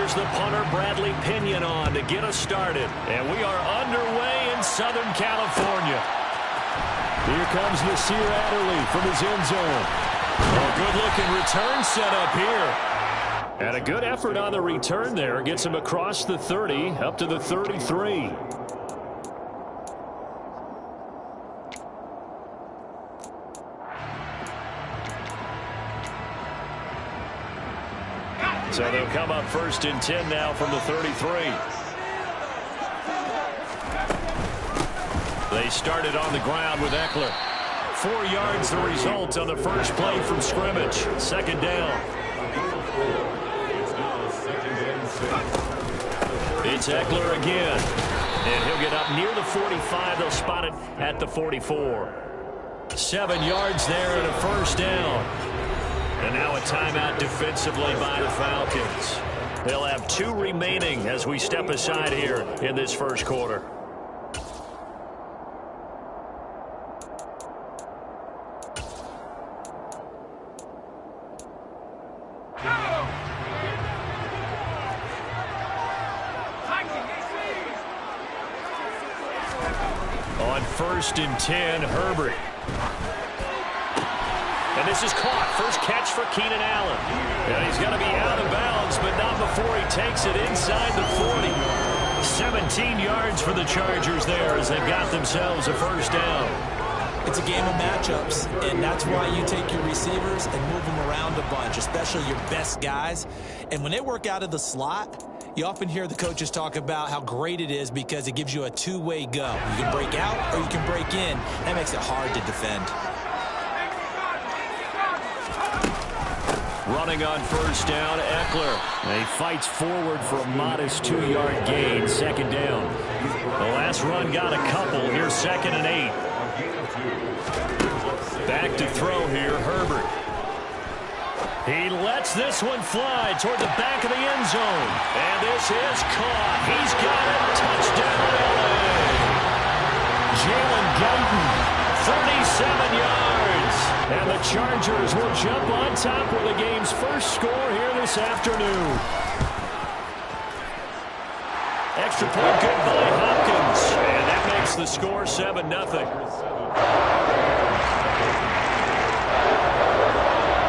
there's the punter, Bradley Pinion, on to get us started. And we are underway in Southern California. Here comes Nasir Adderley from his end zone. A good-looking return set up here. And a good effort on the return there. Gets him across the 30, up to the 33. So they'll come up 1st and 10 now from the 33. They started on the ground with Eckler. 4 yards the result on the first play from scrimmage. 2nd down. It's Eckler again. And he'll get up near the 45. They'll spot it at the 44. 7 yards there and a 1st down. And now a timeout defensively by the Falcons. They'll have 2 remaining as we step aside here in this first quarter. On 1st and 10, Herbert. And this is caught. First catch for Keenan Allen. And he's going to be out of bounds, but not before he takes it inside the 40. 17 yards for the Chargers there as they've got themselves a 1st down. It's a game of matchups, and that's why you take your receivers and move them around a bunch, especially your best guys. And when they work out of the slot, you often hear the coaches talk about how great it is because it gives you a two-way go. You can break out or you can break in. That makes it hard to defend. Running on 1st down, Eckler. He fights forward for a modest 2-yard gain. 2nd down. The last run got a couple. Here's 2nd and 8. Back to throw here, Herbert. He lets this one fly toward the back of the end zone. And this is caught. He's got it. Touchdown, LA. Jalen Guyton, 37 yards. And the Chargers will jump on top with the game's first score here this afternoon. Extra point good by Hopkins. And that makes the score 7-0.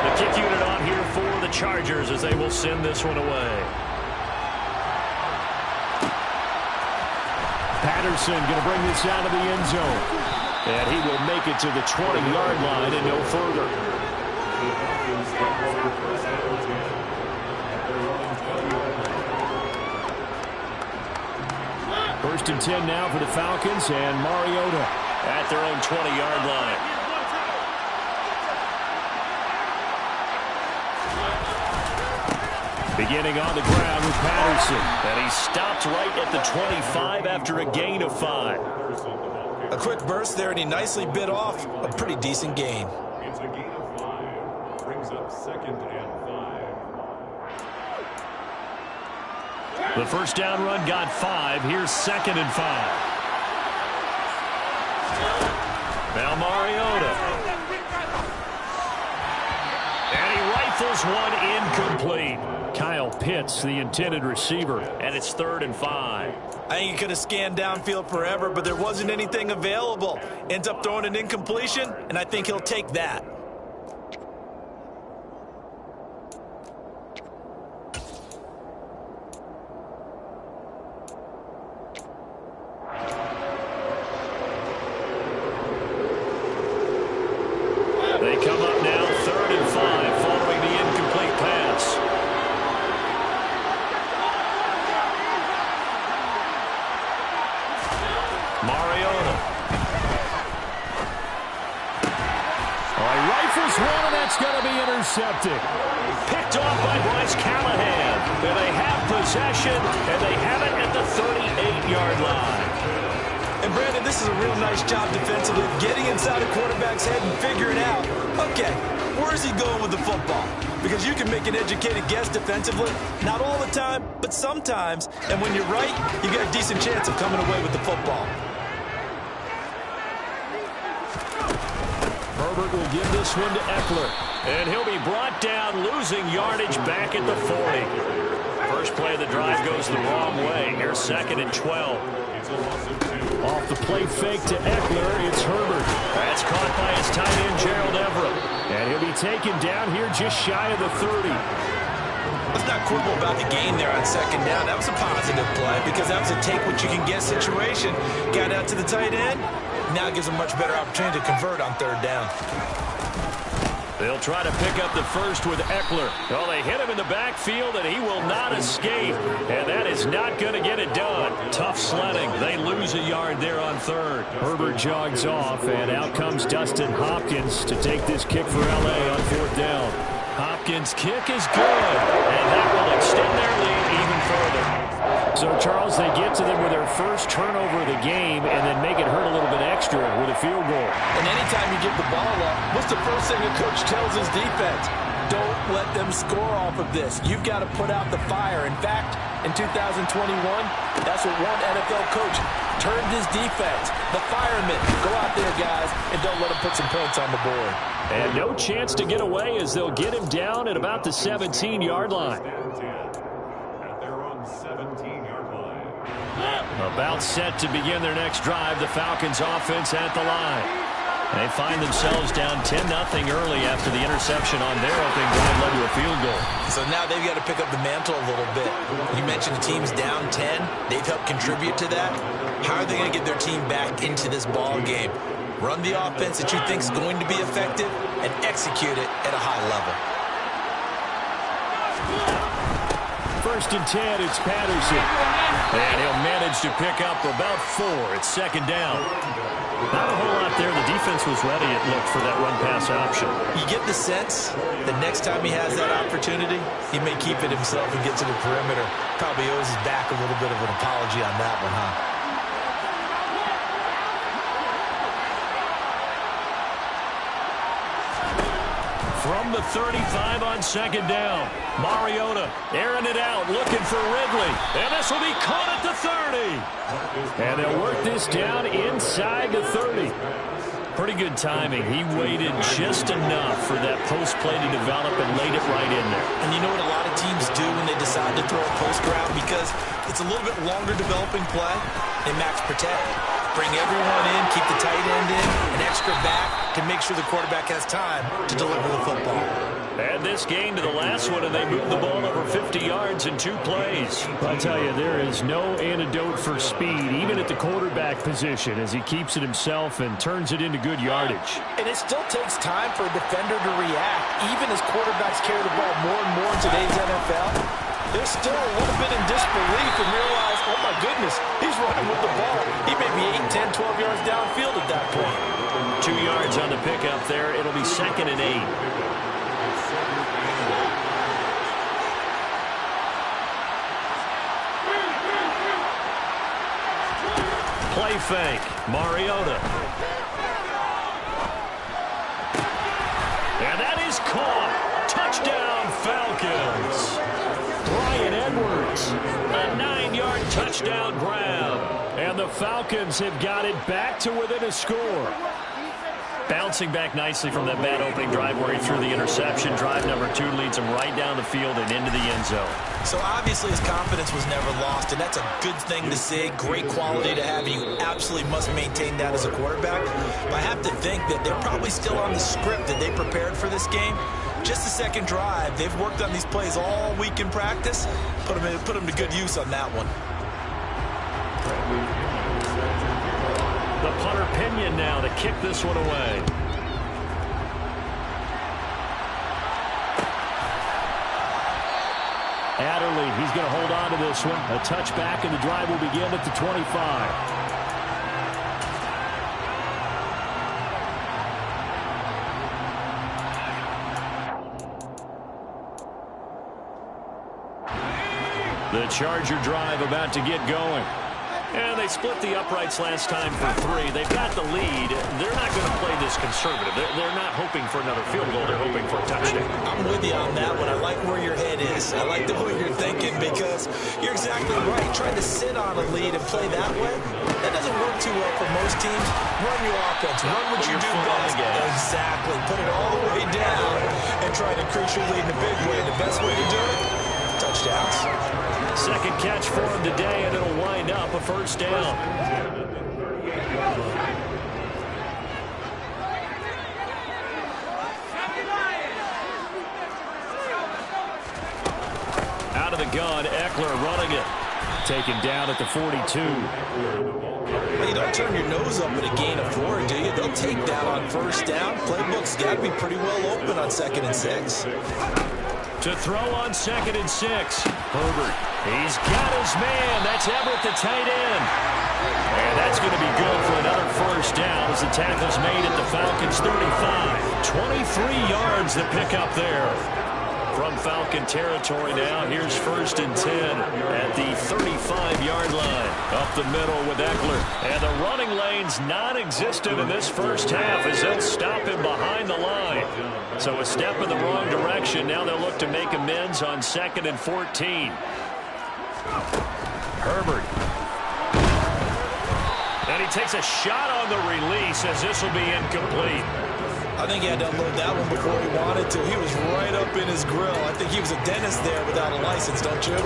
The kick unit on here for the Chargers as they will send this one away. Patterson going to bring this out of the end zone. And he will make it to the 20-yard line and no further. First and 10 now for the Falcons, and Mariota at their own 20-yard line. Beginning on the ground with Patterson. And he stopped right at the 25 after a gain of 5. A quick burst there, and he nicely bit off a pretty decent gain. It's a gain of 5. Brings up 2nd and 5. The first down run got 5. Here's 2nd and 5. Now Mariota. And he rifles one incomplete. Kyle Pitts, the intended receiver, and it's 3rd and 5. I think he could have scanned downfield forever, but there wasn't anything available. Ends up throwing an incompletion, and I think he'll take that. They come up now 3rd and 5 following the incomplete pass. Mariota. He rifles one, and that's going to be intercepted. Picked off by Bryce Callahan. And they have possession, and they have it at the 38-yard line. And, Brandon, this is a real nice job defensively, getting inside a quarterback's head and figuring out, okay, where is he going with the football? Because you can make an educated guess defensively, not all the time, but sometimes. And when you're right, you got a decent chance of coming away with the football. Herbert will give this one to Eckler. And he'll be brought down, losing yardage back at the 40. First play of the drive goes the wrong way. Here's 2nd and 12. Off the play fake to Eckler, it's Herbert. That's caught by his tight end, Gerald Everett. And he'll be taken down here just shy of the 30. Let's not quibble about the gain there on 2nd down. That was a positive play because that was a take-what-you-can-get situation. Got out to the tight end. Now it gives a much better opportunity to convert on 3rd down. They'll try to pick up the first with Eckler. Well, they hit him in the backfield, and he will not escape. And that is not going to get it done. Tough sledding. They lose a yard there on 3rd. Herbert jogs off, and out comes Dustin Hopkins to take this kick for L.A. on 4th down. Hopkins' kick is good, and that will extend their lead even further. So, Charles, they get to them with their first turnover of the game and then make it hurt a little bit extra with a field goal. And anytime you give the ball up, what's the first thing a coach tells his defense? Don't let them score off of this. You've got to put out the fire. In fact, in 2021, that's what one NFL coach turned his defense. The firemen. Go out there, guys, and don't let them put some points on the board. And no chance to get away as they'll get him down at about the 17-yard line. At their own 17-yard line. About set to begin their next drive. The Falcons offense at the line. They find themselves down 10-0 early after the interception on their opening drive led to a field goal. So now they've got to pick up the mantle a little bit. You mentioned the team's down 10. They've helped contribute to that. How are they going to get their team back into this ball game? Run the offense that you think is going to be effective and execute it at a high level. 1st and 10, it's Patterson. And he'll manage to pick up about 4. It's 2nd down. Not a whole lot there. The defense was ready, it looked, for that run-pass option. You get the sense that next time he has that opportunity, he may keep it himself and get to the perimeter. Probably owes his back a little bit of an apology on that one, huh? From the 35 on 2nd down, Mariota airing it out, looking for Ridley. And this will be caught at the 30. And they'll work this down inside the 30. Pretty good timing. He waited just enough for that post play to develop and laid it right in there. And you know what a lot of teams do when they decide to throw a post route? Because it's a little bit longer developing play. They max protect. Bring everyone in, keep the tight end in, an extra back to make sure the quarterback has time to deliver the football. Add this game to the last one, and they moved the ball over 50 yards in 2 plays. I tell you, there is no antidote for speed, even at the quarterback position, as he keeps it himself and turns it into good yardage. And it still takes time for a defender to react, even as quarterbacks carry the ball more and more in today's NFL. They're still a little bit in disbelief and realize, oh my goodness, he's running with the ball. He may be 8, 10, 12 yards downfield at that point. 2 yards on the pickup there. It'll be 2nd and 8. Play fake. Mariota. And that is caught. Touchdown, Falcons. Bryan Edwards. A 9-yard touchdown grab. And the Falcons have got it back to within a score. Bouncing back nicely from that bad opening drive where he threw the interception. Drive number 2 leads him right down the field and into the end zone. So obviously his confidence was never lost, and that's a good thing to see. Great quality to have. You absolutely must maintain that as a quarterback. But I have to think that they're probably still on the script that they prepared for this game. Just the second drive. They've worked on these plays all week in practice. Put them to good use on that one. The punter Pinion now to kick this one away. Adderley, he's going to hold on to this one. A touchback, and the drive will begin at the 25. The Charger drive about to get going. And they split the uprights last time for 3. They've got the lead. They're not going to play this conservative. They're not hoping for another field goal. They're hoping for a touchdown. I'm with you on that one. I like where your head is. I like the way you're thinking because you're exactly right. Trying to sit on a lead and play that way, that doesn't work too well for most teams. Run your offense. Run what you do best. Exactly. Put it all the way down and try to increase your lead in a big way. The best way to do it, touchdowns. Second catch for him today, and it'll wind up a first down. Out of the gun, Eckler running it. Taken down at the 42. Well, you don't turn your nose up at a gain of 4, do you? They'll take that on first down. Playbook's got to be pretty well open on 2nd and 6. To throw on 2nd and 6. Herbert. He's got his man. That's Everett, the tight end. And that's going to be good for another first down as the tackle's made at the Falcons' 35. 23 yards to pick up there. From Falcon territory now, here's 1st and 10 at the 35-yard line. Up the middle with Eckler. And the running lane's non-existent in this first half as they'll stop him behind the line. So a step in the wrong direction. Now they'll look to make amends on 2nd and 14. Herbert. And he takes a shot on the release as this will be incomplete. I think he had to unload that one before he wanted to. He was right up in his grill. I think he was a dentist there without a license, don't you?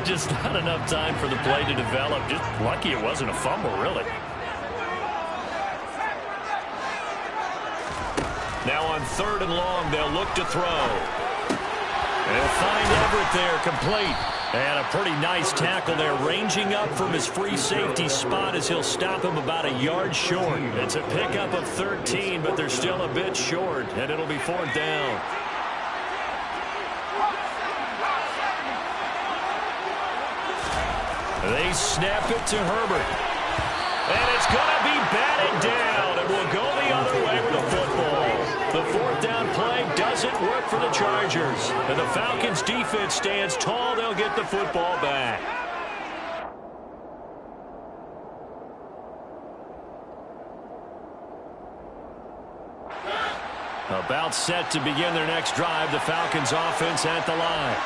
Just not enough time for the play to develop. Just lucky it wasn't a fumble, really. Now on 3rd and long, they'll look to throw. They'll find Everett there, complete. And a pretty nice tackle there, ranging up from his free safety spot as he'll stop him about a yard short. It's a pickup of 13, but they're still a bit short, and it'll be 4th down. They snap it to Herbert. And it's going to be batted down, and we'll go the other way with the football. The 4th down play doesn't work for the Chargers. And the Falcons' defense stands tall. They'll get the football back. About set to begin their next drive. The Falcons' offense at the line.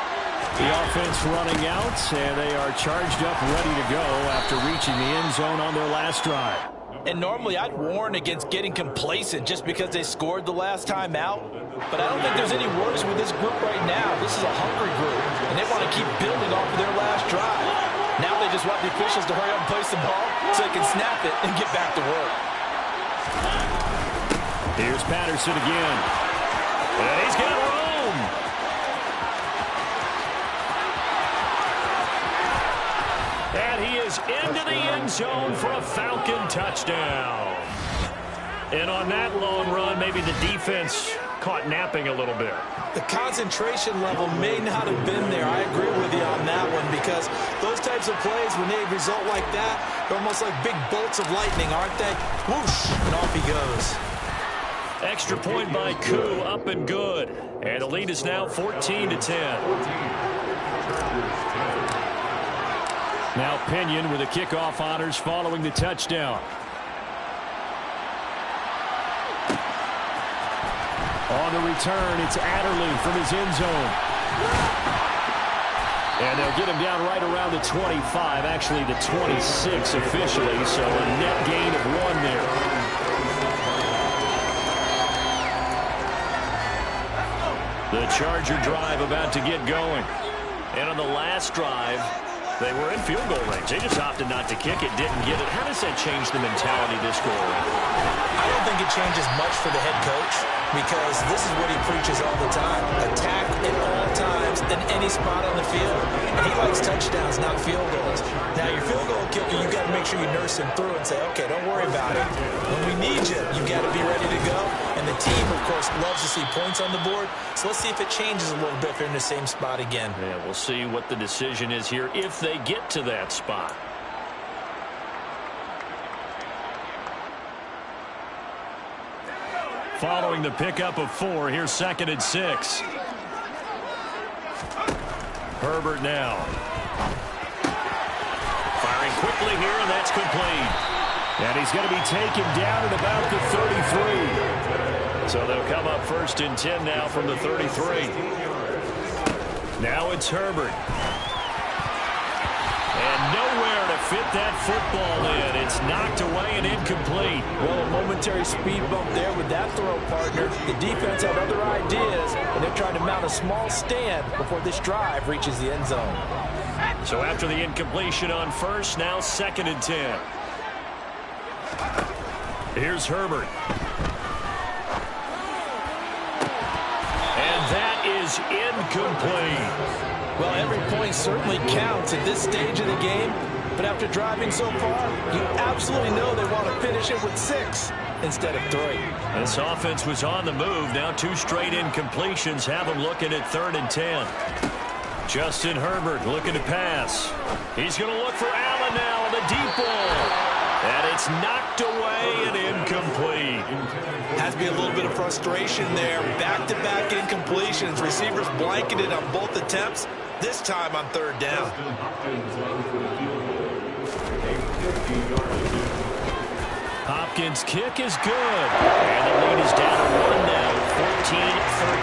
The offense running out, and they are charged up, ready to go after reaching the end zone on their last drive. And normally I'd warn against getting complacent just because they scored the last time out. But I don't think there's any worries with this group right now. This is a hungry group, and they want to keep building off of their last drive. Now they just want the officials to hurry up and place the ball so they can snap it and get back to work. Here's Patterson again. And he's got room. And he is into the end zone for a Falcon touchdown. And on that long run, maybe the defense caught napping a little bit. The concentration level may not have been there. I agree with you on that one because those types of plays, when they result like that, they're almost like big bolts of lightning, aren't they? Whoosh, and off he goes. Extra point by Koo, up and good. And the lead is now 14-10. Now Pinion with the kickoff honors following the touchdown. On the return, it's Adderley from his end zone. And they'll get him down right around the 25, actually the 26 officially, so a net gain of 1 there. The Charger drive about to get going. And on the last drive, they were in field goal range. They just opted not to kick it, didn't get it. How does that change the mentality this go around? I don't think it changes much for the head coach because this is what he preaches all the time. Attack at all times in any spot on the field. And he likes touchdowns, not field goals. Now, your field goal kicker, you got to make sure you nurse him through and say, okay, don't worry about it. When we need you, you got to be ready to go. And the team, of course, loves to see points on the board. So let's see if it changes a little bit if they're in the same spot again. Yeah, we'll see what the decision is here if they get to that spot. Following the pickup of 4, here's 2nd and 6. Herbert now. Firing quickly here, and that's complete. And he's going to be taken down at about the 33. So they'll come up 1st and 10 now from the 33. Now it's Herbert. And nowhere to fit that football in. It's knocked away and incomplete. Well, a momentary speed bump there with that throw, partner. The defense had other ideas, and they're trying to mount a small stand before this drive reaches the end zone. So after the incompletion on first, now 2nd and 10. Here's Herbert. And that is incomplete. Well, every point certainly counts at this stage of the game, but after driving so far, you absolutely know they want to finish it with 6 instead of 3. This offense was on the move. Now 2 straight incompletions have them looking at 3rd and 10. Justin Herbert looking to pass. He's going to look for Allen now on the deep ball. And it's knocked away and incomplete. Has to be a little bit of frustration there. Back-to-back incompletions. Receivers blanketed on both attempts, this time on 3rd down. Hopkins' kick is good. And the lead is down to 1 now,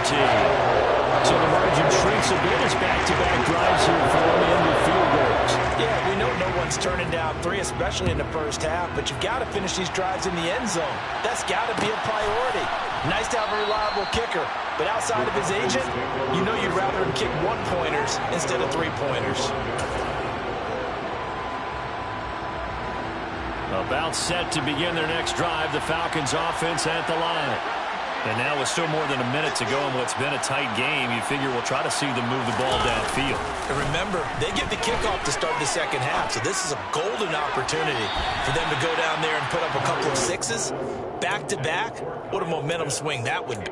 14-13. So the margin shrinks a bit as back-to-back drives here for them and with field goals. Yeah, we know no one's turning down 3, especially in the first half, but you've got to finish these drives in the end zone. That's got to be a priority. Nice to have a reliable kicker, but outside of his agent, you know you'd rather him kick 1-pointers instead of 3-pointers. About set to begin their next drive, the Falcons offense at the line. And now with still more than a minute to go in what's been a tight game, you figure we'll try to see them move the ball downfield. And remember, they get the kickoff to start the second half, so this is a golden opportunity for them to go down there and put up a couple of 6s. Back-to-back, what a momentum swing that would be.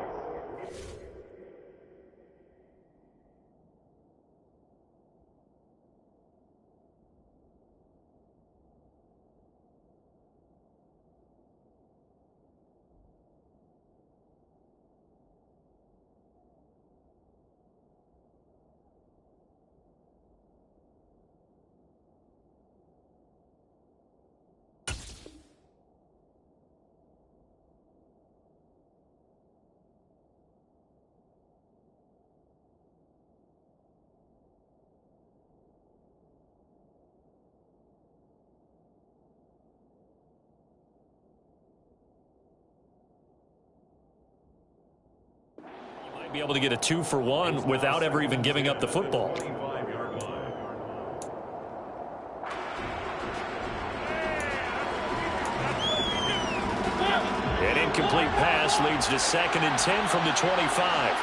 Be able to get a 2-for-1 without ever even giving up the football. An incomplete pass leads to 2nd and 10 from the 25.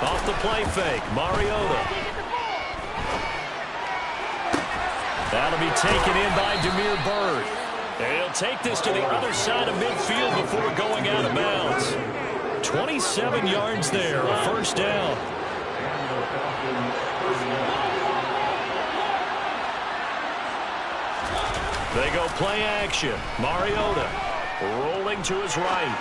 Off the play fake, Mariota. That'll be taken in by Damiere Byrd. They'll take this to the other side of midfield before going out of bounds. 27 yards there, a 1st down. They go play action. Mariota rolling to his right.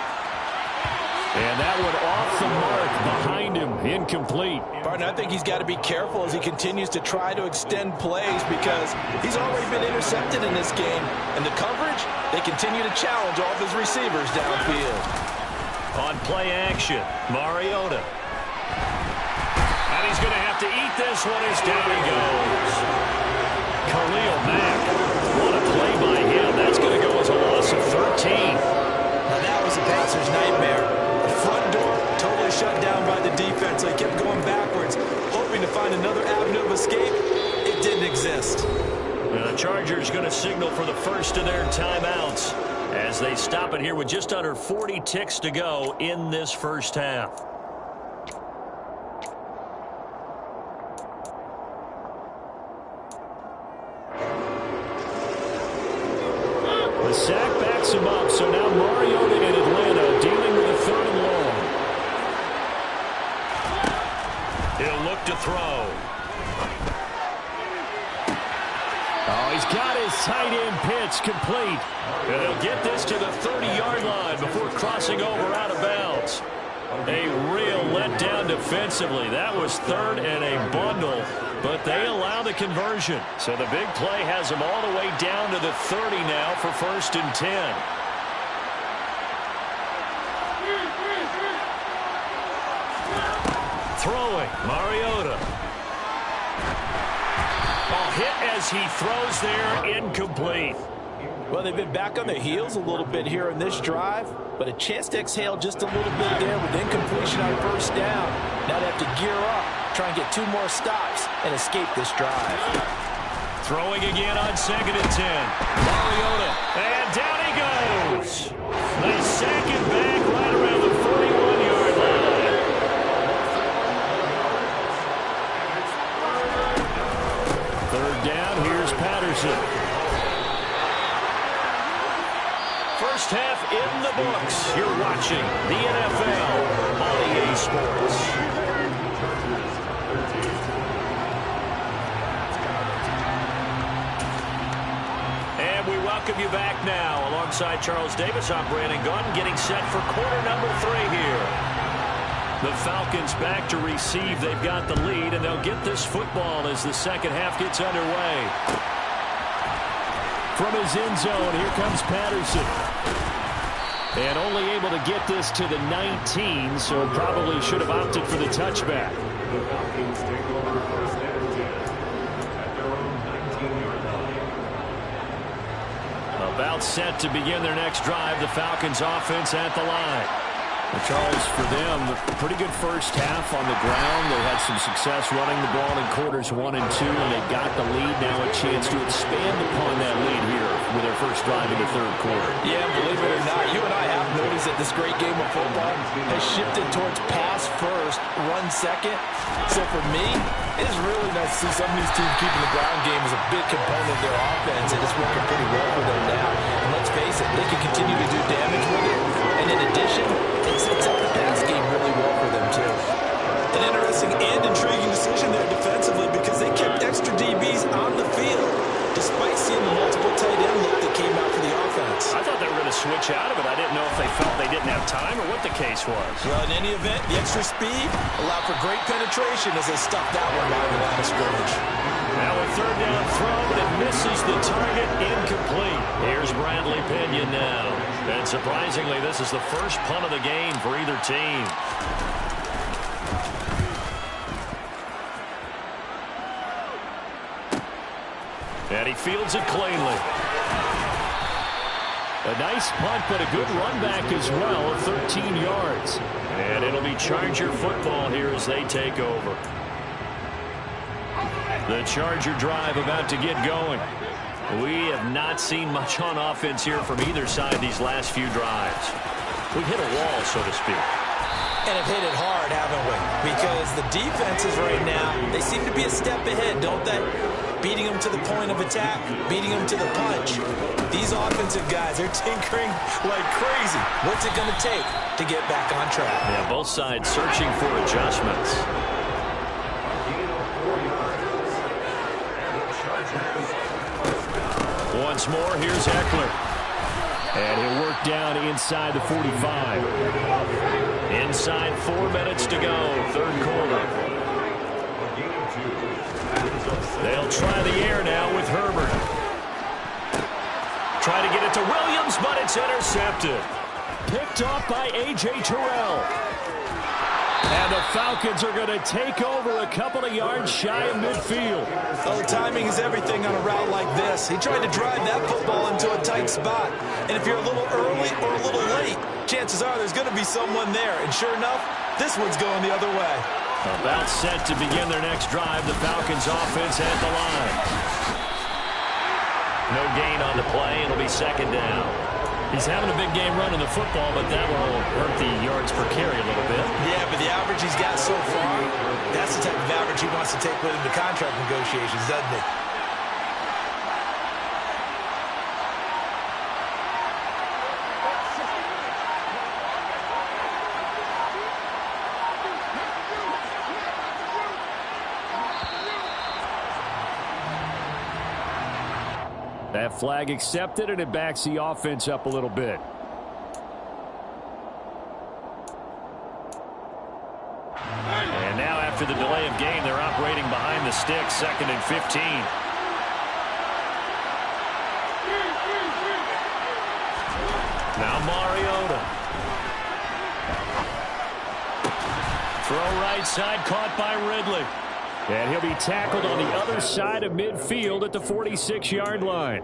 And that one off the mark behind him, incomplete. Partner, I think he's got to be careful as he continues to try to extend plays because he's already been intercepted in this game. And the coverage, they continue to challenge all of his receivers downfield. On play action, Mariota. And he's going to have to eat this one as down he goes. Khalil Mack. What a play by him. That's going to go as a loss of 13. Now that was a passer's nightmare. The front door totally shut down by the defense. So he kept going backwards, hoping to find another avenue of escape. It didn't exist. And the Chargers going to signal for the first of their timeouts as they stop it here with just under 40 ticks to go in this first half. The sack backs him up, so now Mariota in Atlanta dealing with a 3rd and long. He'll look to throw. Oh, he's got his tight end pitch complete. And he'll get this to the 30-yard line before crossing over out of bounds. A real letdown defensively. That was 3rd and a bundle, but they allow the conversion. So the big play has them all the way down to the 30 now for 1st and 10. Throwing, Mariota. Oh, hit as he throws there, incomplete. Well, they've been back on their heels a little bit here in this drive, but a chance to exhale just a little bit there with incompletion on first down. Now they have to gear up, try and get 2 more stops, and escape this drive. Throwing again on 2nd and 10. Mariota, and down he goes. They sack it back right around the 41-yard line. Third down, here's Patterson. First half in the books. You're watching the NFL on EA Sports. And we welcome you back now. Alongside Charles Davis, I'm Brandon Gunn, getting set for quarter number 3 here. The Falcons back to receive. They've got the lead, and they'll get this football as the second half gets underway. From his end zone, here comes Patterson. And only able to get this to the 19, so probably should have opted for the touchback. The Falcons take over first and 10 at their own 19-yard line. About set to begin their next drive, the Falcons offense at the line. Charles, for them, a pretty good first half on the ground. They had some success running the ball in quarters 1 and 2, and they've got the lead. Now a chance to expand upon that lead here with their first drive in the third quarter. Yeah, believe it or not, you and I have noticed that this great game of football has shifted towards pass first, run second. So for me, it is really nice to see some of these teams keeping the ground game as a big component of their offense, and it's working pretty well for them now. And let's face it, they can continue to do damage with it. And in addition, it sets up the pass game really well for them, too. An interesting and intriguing decision there defensively because they kept extra DBs on the field despite seeing the multiple tight end look that came out for the offense. I thought they were going to switch out of it. I didn't know if they felt they didn't have time or what the case was. Well, in any event, the extra speed allowed for great penetration as they stuffed that one out of the line of scrimmage. Now a third down throw, but it misses the target, incomplete. Here's Bradley Pinion now. And surprisingly, this is the first punt of the game for either team. And he fields it cleanly. A nice punt, but a good run back as well of 13 yards. And it'll be Charger football here as they take over. The Charger drive about to get going. We have not seen much on offense here from either side these last few drives. We hit a wall, so to speak. And have hit it hard, haven't we? Because the defenses right now, they seem to be a step ahead, don't they? Beating them to the point of attack, beating them to the punch. These offensive guys are tinkering like crazy. What's it going to take to get back on track? Yeah, both sides searching for adjustments. Once more, here's Eckler. And he'll work down inside the 45. Inside 4 minutes to go, third quarter. They'll try the air now with Herbert. Try to get it to Williams, but it's intercepted. Picked off by A.J. Terrell. And the Falcons are going to take over a couple of yards shy of midfield. Oh, timing is everything on a route like this. He tried to drive that football into a tight spot. And if you're a little early or a little late, chances are there's going to be someone there. And sure enough, this one's going the other way. About set to begin their next drive, the Falcons offense at the line. No gain on the play. It'll be second down. He's having a big game running the football, but that will hurt the yards per carry a little bit. Yeah, but the average he's got so far, that's the type of average he wants to take with him to contract negotiations, doesn't he? That flag accepted, and it backs the offense up a little bit. And now after the delay of game, they're operating behind the sticks, 2nd and 15. Now Mariota. Throw right side, caught by Ridley. And he'll be tackled on the other side of midfield at the 46-yard line.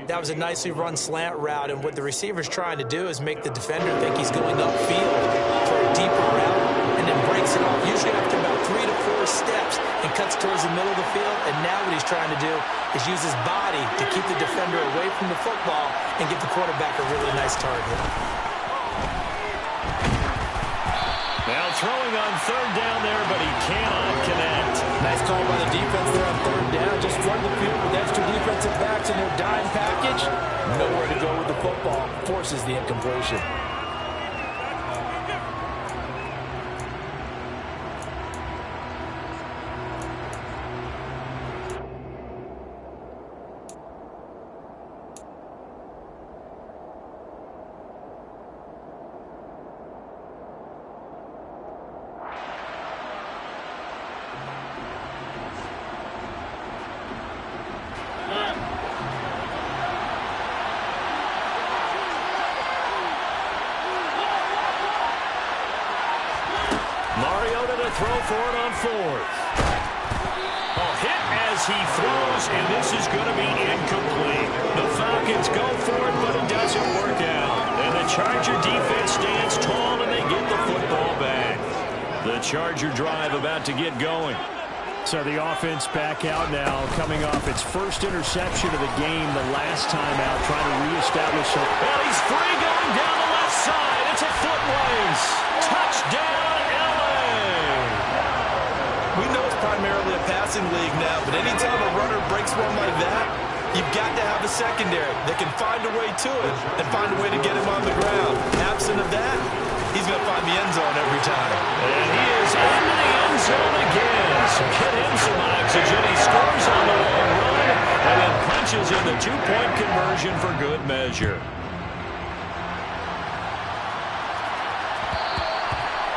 That was a nicely run slant route, and what the receiver's trying to do is make the defender think he's going upfield for a deeper route, and then breaks it off, usually after about 3 to 4 steps, and cuts towards the middle of the field. And now what he's trying to do is use his body to keep the defender away from the football and give the quarterback a really nice target. Now throwing on third down there, but he cannot connect. Nice call by the defense there on third down. Just run the field with extra defensive backs in their dime package. Nowhere to go with the football. Forces the incompletion. Throw for it on fourth. A hit as he throws, and this is going to be incomplete. The Falcons go for it, but it doesn't work out. And the Charger defense stands tall, and they get the football back. The Charger drive about to get going. So the offense back out now, coming off its first interception of the game the last time out, trying to reestablish it. Well, he's free going down the left side. It's a foot race. Touchdown, LA. We know it's primarily a passing league now, but anytime a runner breaks one like that, you've got to have a secondary that can find a way to it and find a way to get him on the ground. Absent of that, he's going to find the end zone every time. And he is into the end zone again. So get him some oxygen. He scores on the long run and then punches in the two-point conversion for good measure.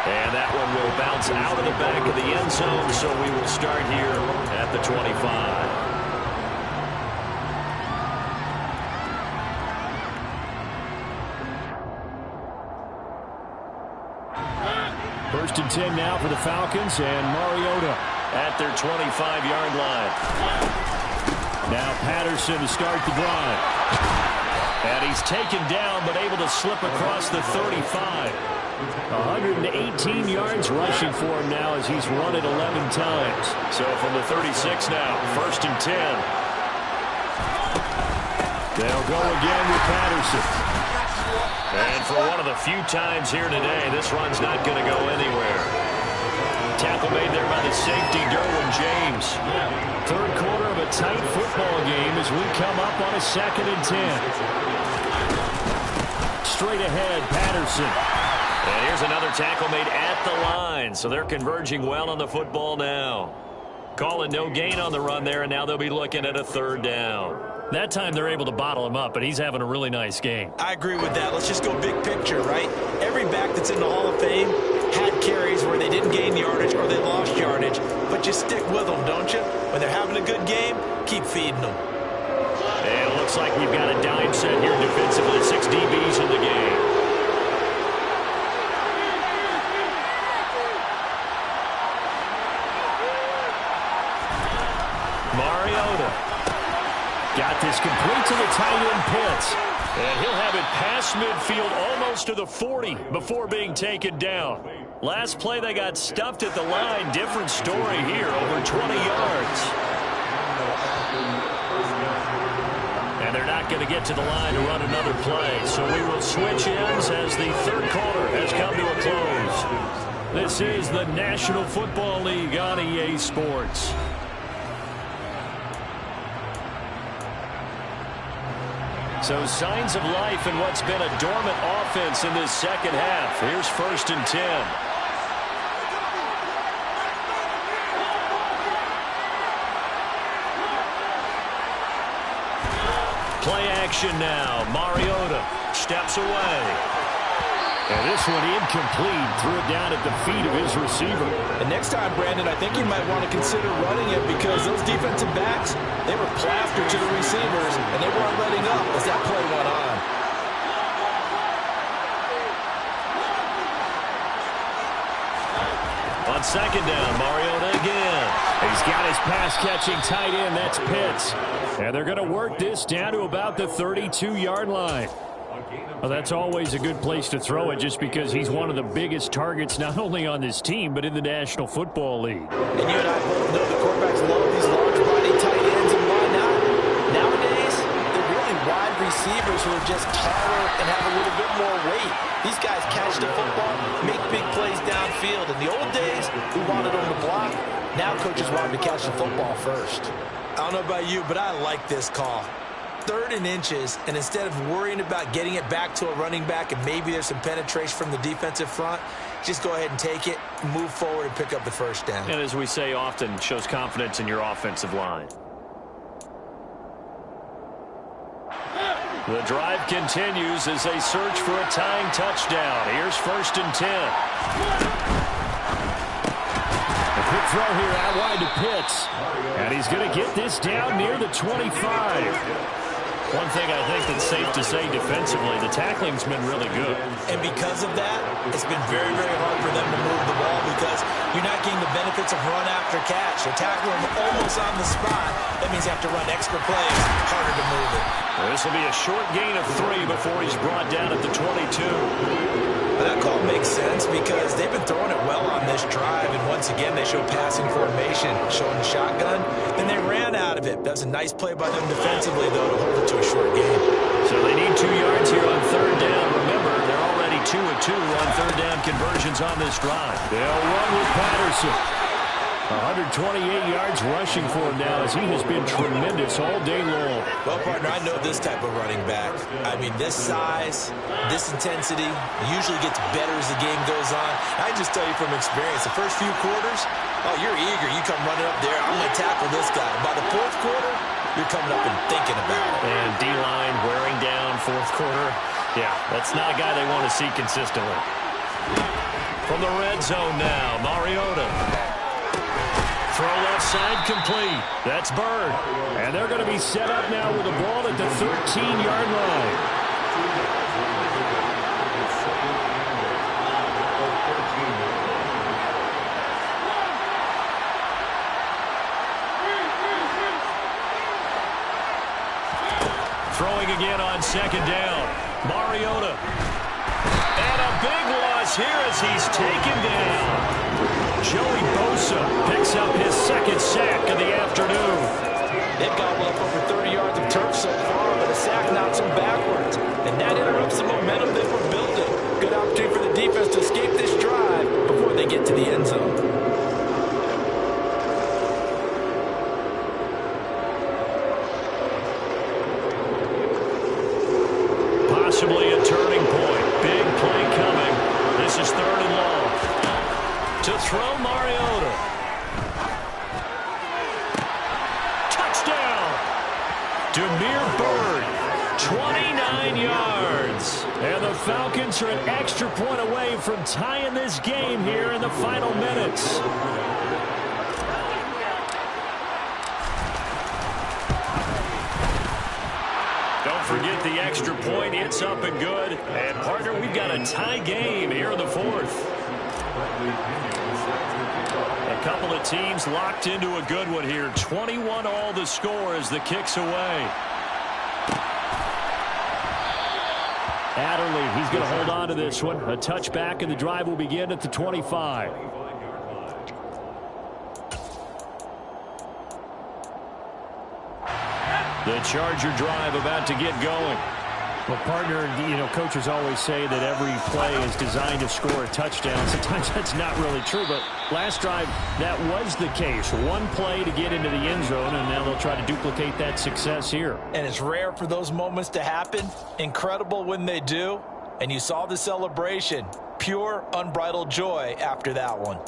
And that one will bounce out of the back of the end zone, so we will start here at the 25. First and 10 now for the Falcons, and Mariota at their 25-yard line. Now Patterson to start the drive. And he's taken down, but able to slip across the 35. 118 yards rushing for him now as he's run it 11 times. So from the 36 now, first and 10. They'll go again with Patterson. And for one of the few times here today, this run's not going to go anywhere. Tackle made there by the safety, Derwin James. Third quarter of a tight football game as we come up on a 2nd and 10. Straight ahead, Patterson. And here's another tackle made at the line, so they're converging well on the football now. Calling no gain on the run there, and now they'll be looking at a 3rd down. That time they're able to bottle him up, but he's having a really nice game. I agree with that. Let's just go big picture, right? Every back that's in the Hall of Fame had carries where they didn't gain yardage or they lost yardage, but you stick with them, don't you? When they're having a good game, keep feeding them. And it looks like we've got a dime set here defensively. 6 DBs in the game. Mariota got this complete to the tight end Pitts. And he'll have it past midfield almost to the 40 before being taken down. Last play they got stuffed at the line. Different story here, over 20 yards. And they're not going to get to the line to run another play. So we will switch ends as the third quarter has come to a close. This is the National Football League on EA Sports. So signs of life in what's been a dormant offense in this second half. Here's 1st and 10. Play action now. Mariota steps away. And this one incomplete. Threw it down at the feet of his receiver. And next time, Brandon, I think you might want to consider running it because those defensive backs, they were plastered to the receivers, and they weren't letting up as that play went on. On second down. Mariota again. He's got his pass-catching tight end. That's Pitts. And they're going to work this down to about the 32-yard line. Well, that's always a good place to throw it just because he's one of the biggest targets not only on this team but in the National Football League. And you and I both know the quarterbacks love these large-body tight ends, and why not? Nowadays, they're really wide receivers who are just taller and have a little bit more weight. These guys catch the football, make big plays downfield. In the old days, we wanted them to block. Now coaches want them to catch the football first. I don't know about you, but I like this call. 3rd and inches, and instead of worrying about getting it back to a running back and maybe there's some penetration from the defensive front, just go ahead and take it, move forward, and pick up the first down. And as we say often, shows confidence in your offensive line. The drive continues as they search for a tying touchdown. Here's 1st and 10. A quick throw here out wide to Pitts. And he's going to get this down near the 25. One thing I think that's safe to say defensively, the tackling's been really good. And because of that, it's been very, very hard for them to move the ball because you're not getting the benefits of run after catch. They're tackling them almost on the spot. That means you have to run extra plays, harder to move it. This will be a short gain of 3 before he's brought down at the 22. That call makes sense because they've been throwing it well on this drive, and once again they show passing formation, showing the shotgun. Then they ran out of it. That was a nice play by them defensively, though, to hold it to a short game. So they need 2 yards here on 3rd down. Remember, they're already 2 of 2 on 3rd down conversions on this drive. They'll run with Patterson. 128 yards rushing for him now as he has been tremendous all day long. Well, partner, I know this type of running back. I mean, this size, this intensity usually gets better as the game goes on. I just tell you from experience, the first few quarters, oh, you're eager. You come running up there, I'm going to tackle this guy. By the 4th quarter, you're coming up and thinking about it. And D-line wearing down 4th quarter. Yeah, that's not a guy they want to see consistently. From the red zone now, Mariota. Throw left side complete. That's Bird. And they're going to be set up now with the ball at the 13-yard line. Throwing again on 2nd down. Mariota. And a big loss here as he's taken down. Joey Bosa picks up his 2nd sack of the afternoon. They've gobbled up over 30 yards of turf so far, but a sack knocks them backwards. And that interrupts the momentum they were building. Good opportunity for the defense to escape this drive before they get to the end zone. Possibly a turning point. Big play coming. This is 3rd and long. To throw Mariota. Touchdown! Demir Bird, 29 yards. And the Falcons are an extra point away from tying this game here in the final minutes. Don't forget the extra point. It's up and good. And, partner, we've got a tie game here in the 4th. A couple of teams locked into a good one here. 21 all the score as the kick's away. Adderley, he's going to hold on to this one. A touchback, and the drive will begin at the 25. The Charger drive about to get going. Well, partner, you know, coaches always say that every play is designed to score a touchdown. Sometimes that's not really true, but last drive, that was the case. One play to get into the end zone, and now they'll try to duplicate that success here. And it's rare for those moments to happen. Incredible when they do. And you saw the celebration. Pure, unbridled joy after that one.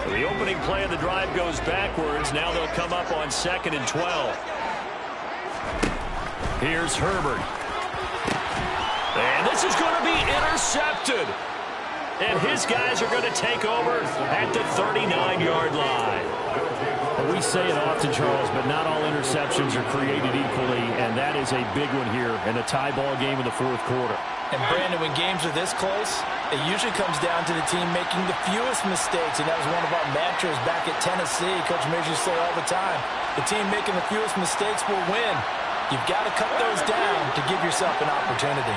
So the opening play of the drive goes backwards. Now they'll come up on 2nd and 12. Here's Herbert. And this is going to be intercepted. And his guys are going to take over at the 39-yard line. Well, we say it often, Charles, but not all interceptions are created equally, and that is a big one here in a tie ball game in the 4th quarter. And Brandon, when games are this close, it usually comes down to the team making the fewest mistakes, and that was one of our mantras back at Tennessee. Coach Mears used to say all the time, the team making the fewest mistakes will win. You've got to cut those down to give yourself an opportunity.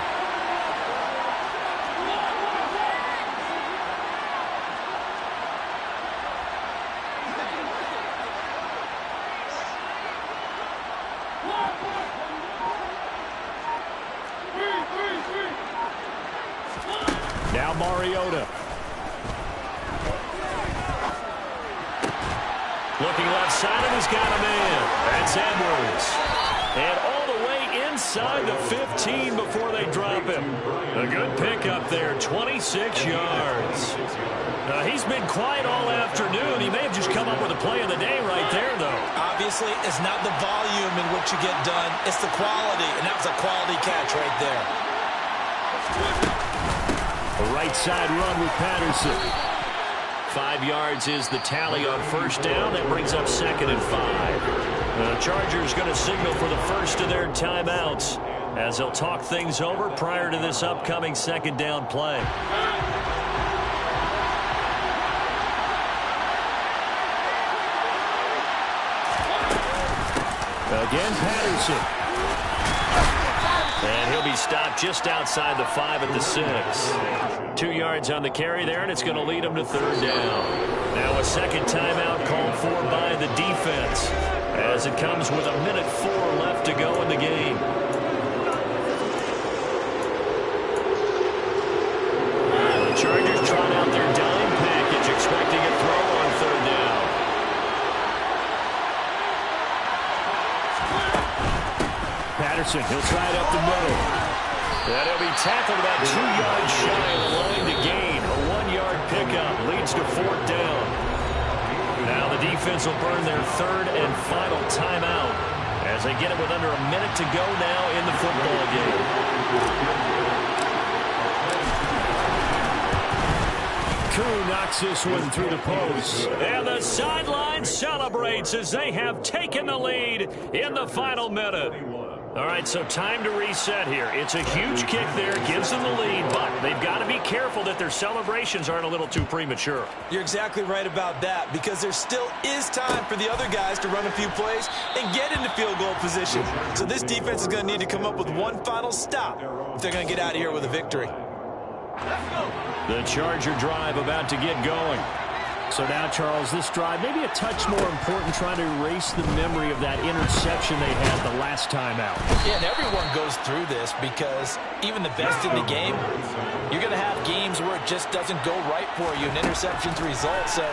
Now Mariota. Looking left side, and he's got a man. That's Edwards. And all the way inside the 15 before they drop him. A good pickup there, 26 yards. He's been quiet all afternoon. He may have just come up with a play of the day right there, though. Obviously, it's not the volume in which you get done. It's the quality, and that was a quality catch right there. A right side run with Patterson. 5 yards is the tally on first down. That brings up 2nd and 5. The Chargers going to signal for the first of their timeouts as they'll talk things over prior to this upcoming 2nd down play. Again, Patterson. And he'll be stopped just outside the 5 at the 6. 2 yards on the carry there, and it's going to lead him to 3rd down. Now a second timeout called for by the defense as it comes with 1:04 left to go in the game. The Chargers trot out their dime package, expecting a throw on 3rd down. Patterson, he'll try it up the middle. And he'll be tackled about 2 yards shy of the line to gain. A 1-yard pickup leads to 4th down. Now the defense will burn their 3rd and final timeout as they get it with under a minute to go now in the football game. Koo knocks this one through the post. And the sideline celebrates as they have taken the lead in the final minute. All right, so time to reset here. It's a huge kick there, gives them the lead, but they've got to be careful that their celebrations aren't a little too premature. You're exactly right about that, because there still is time for the other guys to run a few plays and get into field goal position. So this defense is going to need to come up with one final stop if they're going to get out of here with a victory. The Charger drive about to get going. So now, Charles, this drive maybe a touch more important, trying to erase the memory of that interception they had the last time out. Yeah, and everyone goes through this because even the best in the game, you're going to have games where it just doesn't go right for you, and interceptions result. So,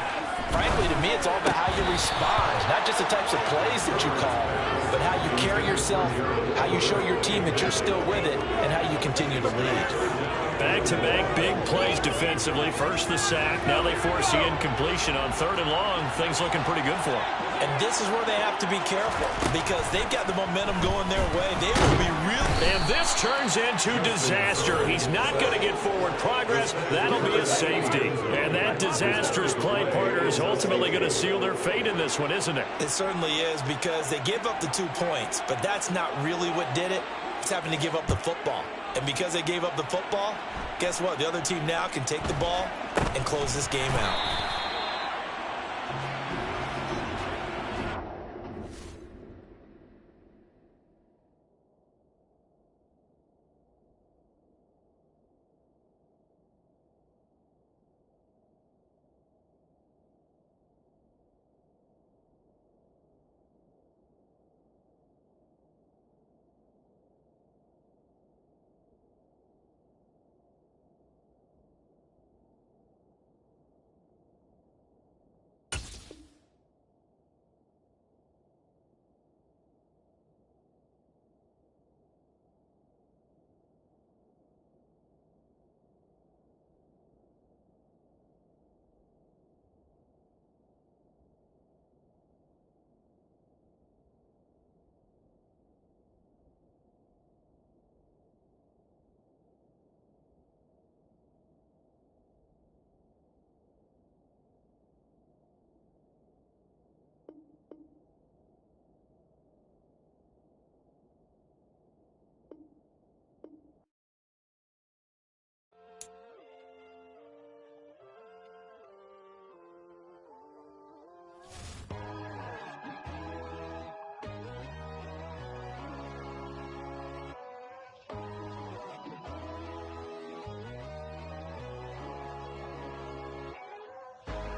frankly, to me, it's all about how you respond, not just the types of plays that you call, but how you carry yourself, how you show your team that you're still with it, and how you continue to lead. Back-to-back big plays defensively. First the sack. Now they force the incompletion on 3rd and long. Things looking pretty good for them. And this is where they have to be careful because they've got the momentum going their way. They will be real. And this turns into disaster. He's not going to get forward progress. That'll be a safety. And that disastrous play, partner, is ultimately going to seal their fate in this one, isn't it? It certainly is because they gave up the 2 points, but that's not really what did it. It's having to give up the football. And because they gave up the football, guess what? The other team now can take the ball and close this game out.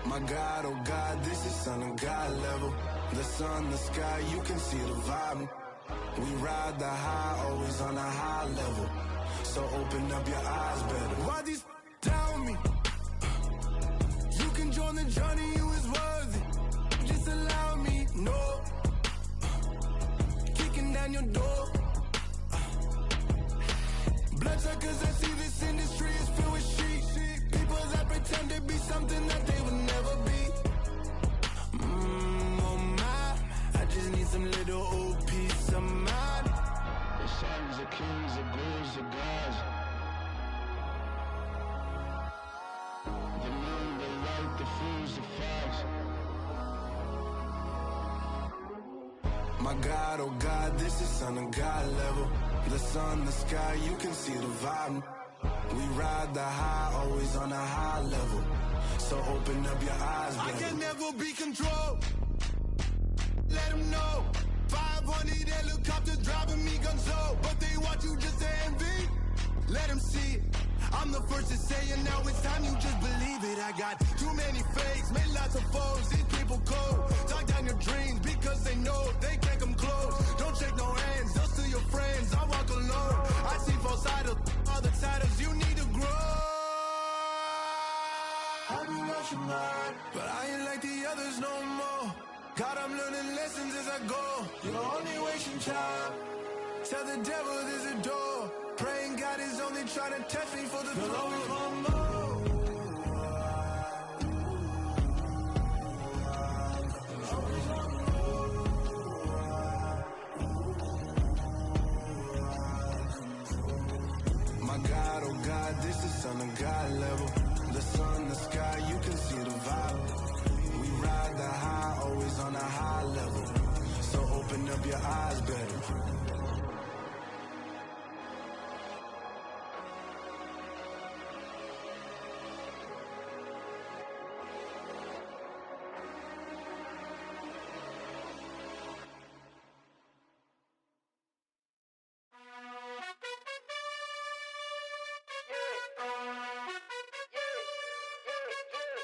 My God, oh God, this is Son of God level. The sun, the sky, you can see the vibe. We ride the high, always on a high level. So open up your eyes better. Why these tell me? You can join the journey, you is worthy. Just allow me, no. Kicking down your door. Bloodsuckers, I see this industry is filled with sheep. People that pretend to be something that they will never be. Oh my, I just need some little old peace of mind. The sons of kings, the gurus, the gods. The moon, the light, the fools, the fogs. My God, oh God, this is Son of God level. The sun, the sky, you can see the vibe. We ride the high, always on a high level. So open up your eyes, baby. I can never be controlled. Let them know. 500 helicopters driving me gunso. But they want you just to envy. Let them see it. I'm the first to say it, now it's time you just believe it. I got too many fakes, made lots of foes. These people cold. Talk down your dreams because they know they can't come close. Don't shake no hands, those to your friends. I walk alone. I see false idols, all the titles. You need to grow. I've been watching mine, but I ain't like the others no more. God, I'm learning lessons as I go. You're only wasting time. Tell the devil there's a door. Praying God is only trying to test me for the glory for more. My God, oh God, this is Son of God level. The sun, the sky, you can see the vibe. We ride the high, always on a high level. So open up your eyes better.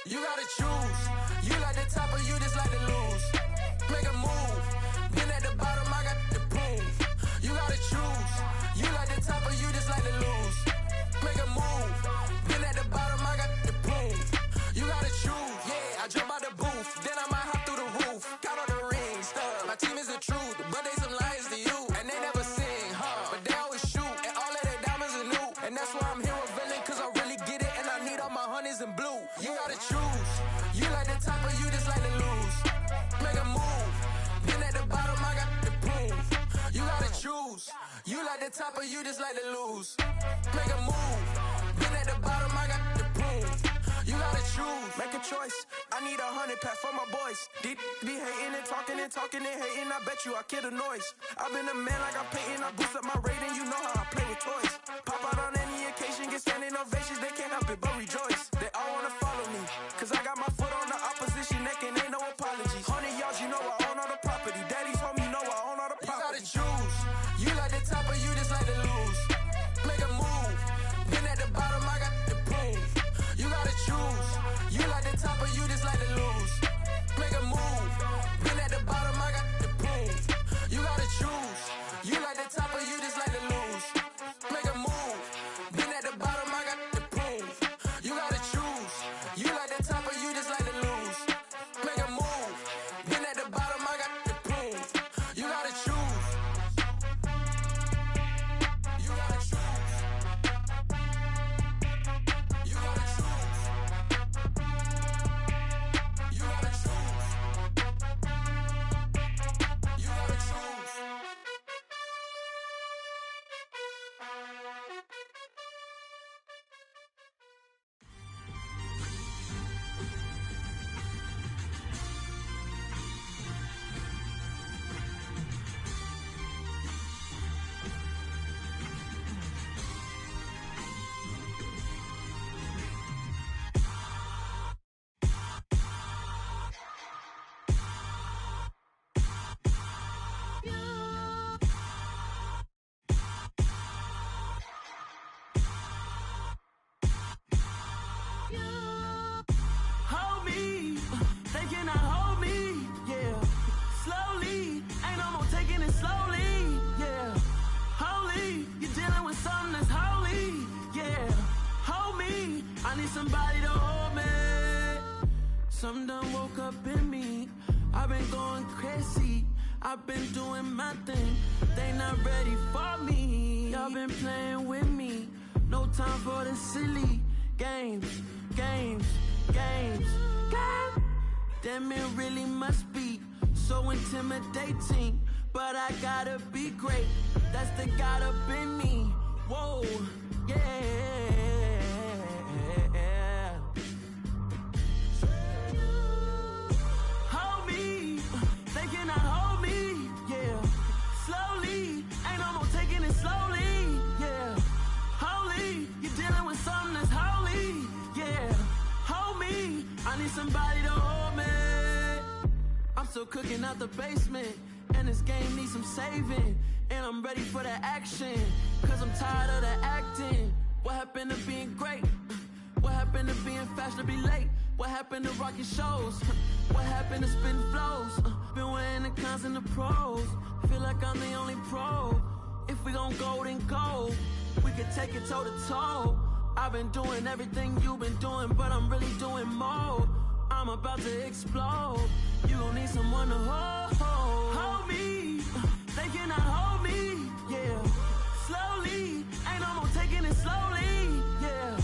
You gotta choose. You like the top or you just like to lose. Make a move. Been at the bottom, I got the proof. You gotta choose. You like the top or you just like to lose. Make a move. Been at the bottom, I got the proof. You gotta choose. Yeah, I jump out the booth. Then I might hop through the roof. Count all the rings, stuff. My team is the truth, but they some liars to you. And they never sing, but they always shoot. And all of their diamonds are new. And that's why I'm here with villain, cause I really get it. And I need all my honeys in blue. You gotta choose. You like the top or you just like to lose. Make a move. Been at the bottom, I got the proof. You gotta choose. You like the top or you just like to lose. Make a move. Been at the bottom, I got the proof. You gotta choose. Make a choice. I need 100 pack for my boys. Be hating and talking and hating. I bet you I kill the noise. I've been a man like I'm painting. I boost up my rating. You know how I play with toys. Pop out on any occasion, get standing ovations. They can't help it but rejoice. They all wanna follow me, cause I got my foot on the opposition neck and ain't no apologies. 100 yards, you know I own all the property. Daddy's home, you know I own all the property. You gotta choose. You like the top or you just like to lose. Make a move. Been at the bottom, I got the proof. You gotta choose. You like the top or you just like to lose. Make a move. Been at the bottom, I got the proof. You gotta choose. You like the top or you just like to lose. Make a move. Been at the bottom, I got the proof. You gotta choose. I'm going crazy. I've been doing my thing. They not ready for me. Y'all been playing with me. No time for the silly games. Damn, it really must be so intimidating. But I gotta be great. That's the God up in me. Whoa, yeah. Hold me, they cannot hold me, yeah. Slowly, ain't no more taking it slowly, yeah. Holy, you're dealing with something that's holy, yeah. Hold me, I need somebody to hold me. I'm still cooking out the basement, and this game needs some saving. And I'm ready for the action, cause I'm tired of the acting. What happened to being great? What happened to being fashionably late? What happened to rocking shows? What happened to spitting flows? Been wearing the cons and the pros. Feel like I'm the only pro. If we gon' go, then go. We could take it toe to toe. I've been doing everything you've been doing, but I'm really doing more. I'm about to explode. You gon' need someone to hold me. They cannot hold me, yeah. Slowly, ain't no more taking it slowly, yeah.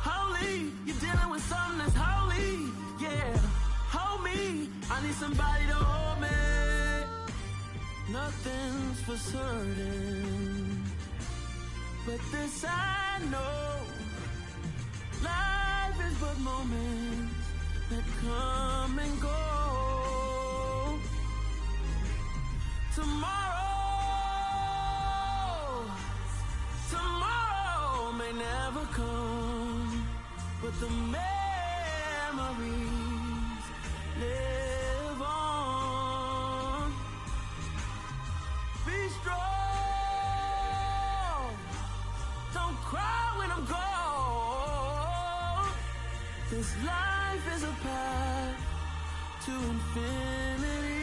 Holy, you're dealing with something that's holy, yeah. Hold me, I need somebody to hold me. Nothing's for certain, but this I know. Life is but moments that come and go. Tomorrow may never come, but the memories live on. Be strong, don't cry when I'm gone. This life is a path to infinity.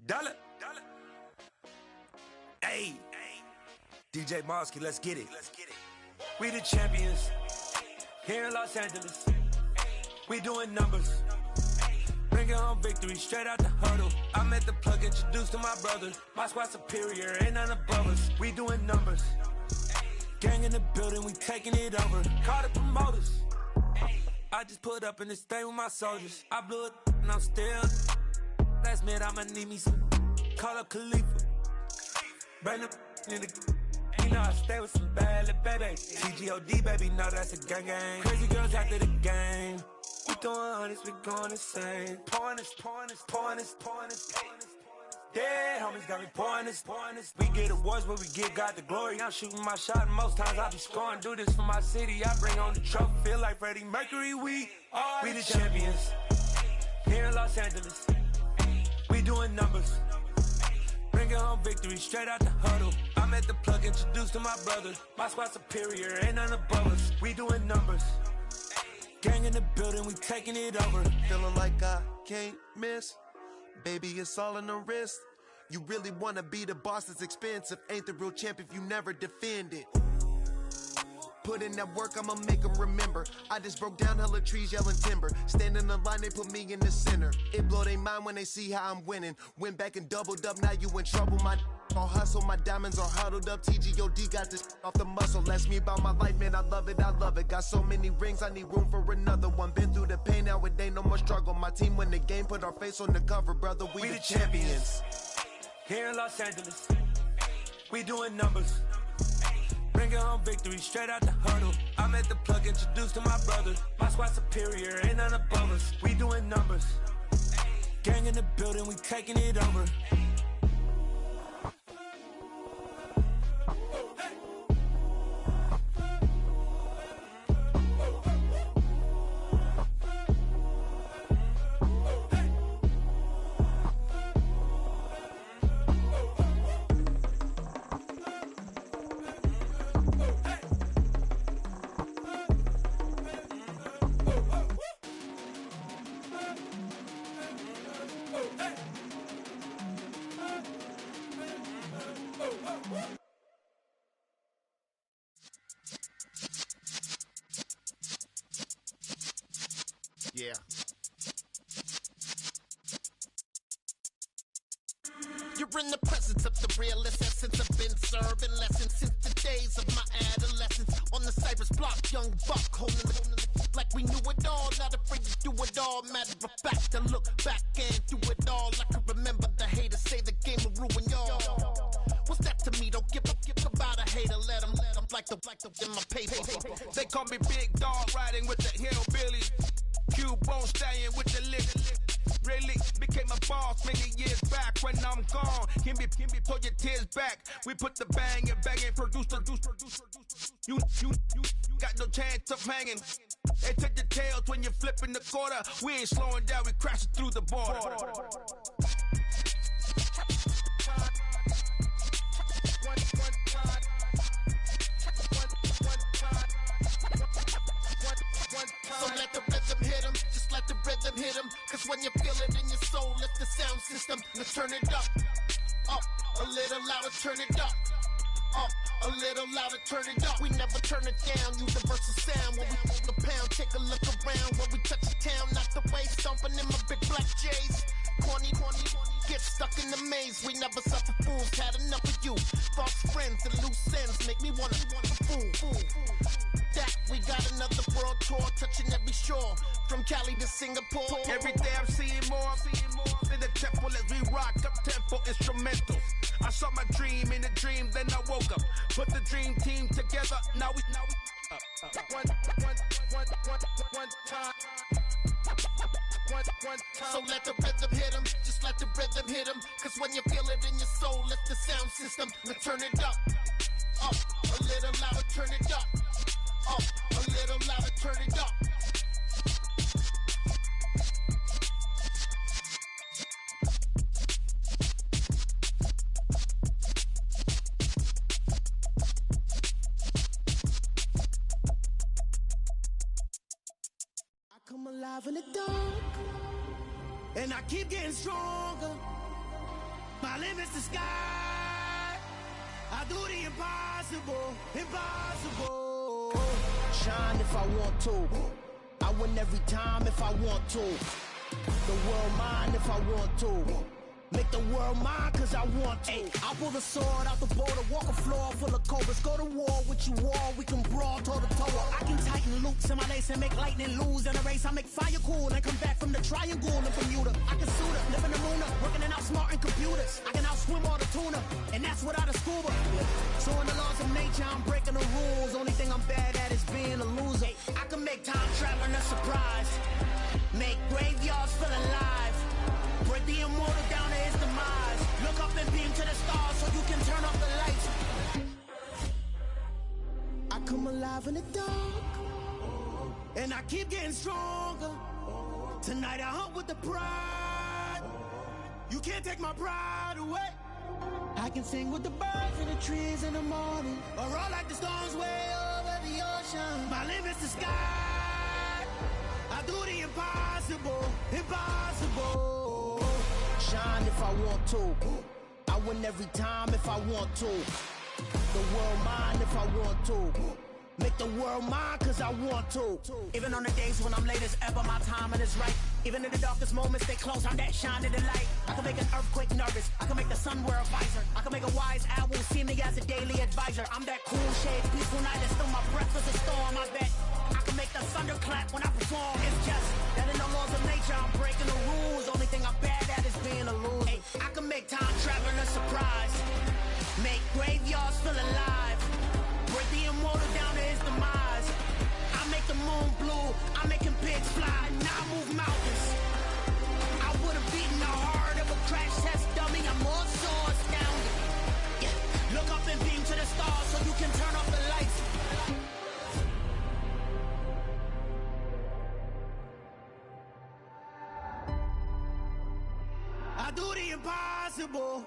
Dollar. Hey. DJ Mosky, let's get it. We the champions here in Los Angeles. We doing numbers. Bringing home victory straight out the huddle. I'm at the plug, introduced to my brother. My squad superior, ain't none above us. We doing numbers. Gang in the building, we taking it over. Call the promoters. I just put up in this thing with my soldiers. I blew it and I'm still. Last minute, I'ma need me some. Call up Khalifa. Bring up in the. You know I stay with some bad little baby. TGOD, baby, know that's a gang gang. Crazy girls after the game. We throwing hundreds, we going insane. Pouring this. Dead homies got me pouring this. We get awards, but we give God the glory. I'm shooting my shot, and most times I be scoring. Do this for my city, I bring on the trophy. Feel like Freddie Mercury, we the champions here in Los Angeles. We doing numbers. Bringing home victory straight out the huddle. I'm at the plug, introduced to my brother. My squad superior, ain't none above us. We doing numbers. Gang in the building, we taking it over. Feeling like I can't miss. Baby, it's all in the wrist. You really wanna be the boss, it's expensive. Ain't the real champ if you never defend it. Put in that work, I'ma make them remember. I just broke down hella trees, yelling timber. Stand in the line, they put me in the center. It blow they mind when they see how I'm winning. Went back and doubled up, now you in trouble. My all hustle, my diamonds are huddled up. TGOD got this off the muscle. Ask me about my life, man, I love it. Got so many rings, I need room for another one. Been through the pain, now it ain't no more struggle. My team win the game, put our face on the cover, brother. We the champions. Here in Los Angeles, we doing numbers. Bringing home victory straight out the huddle. I'm at the plug, introduced to my brother. My squad superior, ain't none above us. We doing numbers. Gang in the building, we taking it over. Yeah. You're in the presence of the realest essence. I've been serving lessons since the days of my adolescence. On the Cypress block, young buck holding the like we knew it all. Not afraid to do it all. Matter of fact, to look back and do it all. I can remember the haters say the game will ruin y'all. What's that to me? Don't give about a hater. Let them like the in my paper. They call me Big Dog, riding with the hillbilly. Cubone staying with the lip. Really became a boss many years back. When I'm gone, can be pull your tears back. We put the bang and produce. You got no chance of hanging. They take your tails when you're flipping the quarter. We ain't slowing down, we crashing through the border. So let the rhythm hit him, just let the rhythm hit him. Cause when you feel it in your soul, lift the sound system. Now turn it up, a little louder, turn it up, a little louder, turn it up. We never turn it down, universal sound. When we hold the pound, take a look around. When we touch the town, not the way, stomping in my big black J's. Corny, get stuck in the maze. We never suffer fools, had enough of you. False friends and loose ends make me wanna fool. That we got another world tour, touching every shore, from Cali to Singapore. Every day I'm seeing more in the temple as we rock up tempo instrumentals. I saw my dream in a dream, then I woke up. Put the dream team together, now we one time. So let the rhythm hit him, just let the rhythm hit him. Cause when you feel it in your soul, lift the sound system. Now turn it up, a little louder, turn it up, a little louder, turn it up. I come alive in the dark, and I keep getting stronger. My limit's the sky. I do the impossible. Shine if I want to. I win every time if I want to. The world mine if I want to. Make the world mine cause I want to. I pull the sword out the border, walk a floor full of cobras. Go to war with you all, we can brawl toe to toe. I can tighten loops in my lace and make lightning lose in a race. I make fire cool and come back from the triangle in Bermuda. I can suit up, live in the moon, working and outsmarting computers. I can outswim all the tuna, and that's without a scuba. So in the laws of nature, I'm breaking the rules. Only thing I'm bad at is being a loser. I can make time traveling a surprise. Make graveyards feel alive. Break the immortal down to his demise. Look up and beam to the stars so you can turn off the lights. I come alive in the dark, and I keep getting stronger. Tonight I hunt with the pride. You can't take my pride away. I can sing with the birds and the trees in the morning, or roll like the storms way over the ocean. My limit's the sky. I do the impossible. Shine if I want to. I win every time if I want to. The world mine if I want to. Make the world mine cause I want to. Even on the days when I'm late as ever, my timing is right. Even in the darkest moments, stay close, I'm that shine in the light. I can make an earthquake nervous, I can make the sun wear a visor. I can make a wise owl see me as a daily advisor. I'm that cool shade, peaceful night, and still my breath is a storm, I bet. I can make the thunder clap when I perform. It's just that in the laws of nature, I'm breaking the rules. Only thing I'm bad at is being a loser. Hey, I can make time traveling a surprise. Make graveyards feel alive. Break the immortal down to his demise. I make the moon blue, I'm making pigs fly. Now I move mountains. I would've beaten the heart of a crash test dummy. I'm more so astounded. Yeah. Look up and beam to the stars so you can turn off the lights. I do the impossible.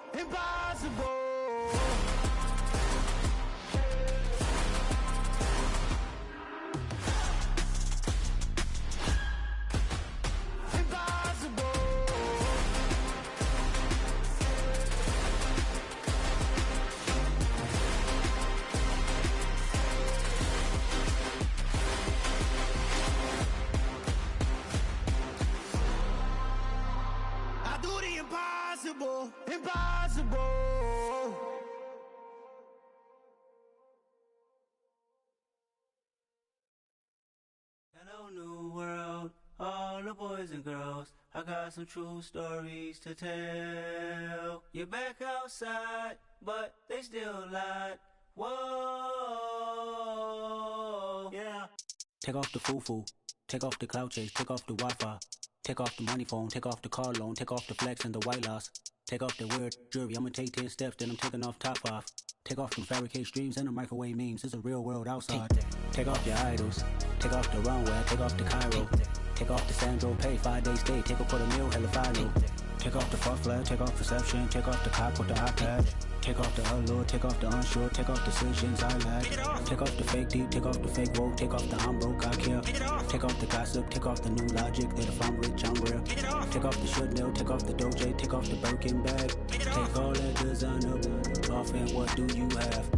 whole new world, all the boys and girls. I got some true stories to tell. You're back outside, but they still lied. Whoa, yeah. Take off the foo-foo, take off the cloud chase, take off the Wi-Fi. Take off the money phone, take off the car loan, take off the flex and the white loss. Take off the weird jewelry, I'ma take 10 steps, then I'm taking off top 5. Take off them fabricated streams and the microwave memes, it's a real world outside. Take off your idols, take off the runway, take off the Cairo. Take off the Sandro pay, 5-day stay, take a $250,000, hella final. Take off the fuck flag, take off perception, take off the cop with the iPad. Take off the allure, take off the unsure, take off decisions I lack. Take off the fake deep, take off the fake woke, take off the I'm broke, I care. Take off the gossip, take off the new logic that if I'm rich, I'm real. Take off the should know, take off the Doja, take off the Birkin bag. Take all that designer off and what do you have?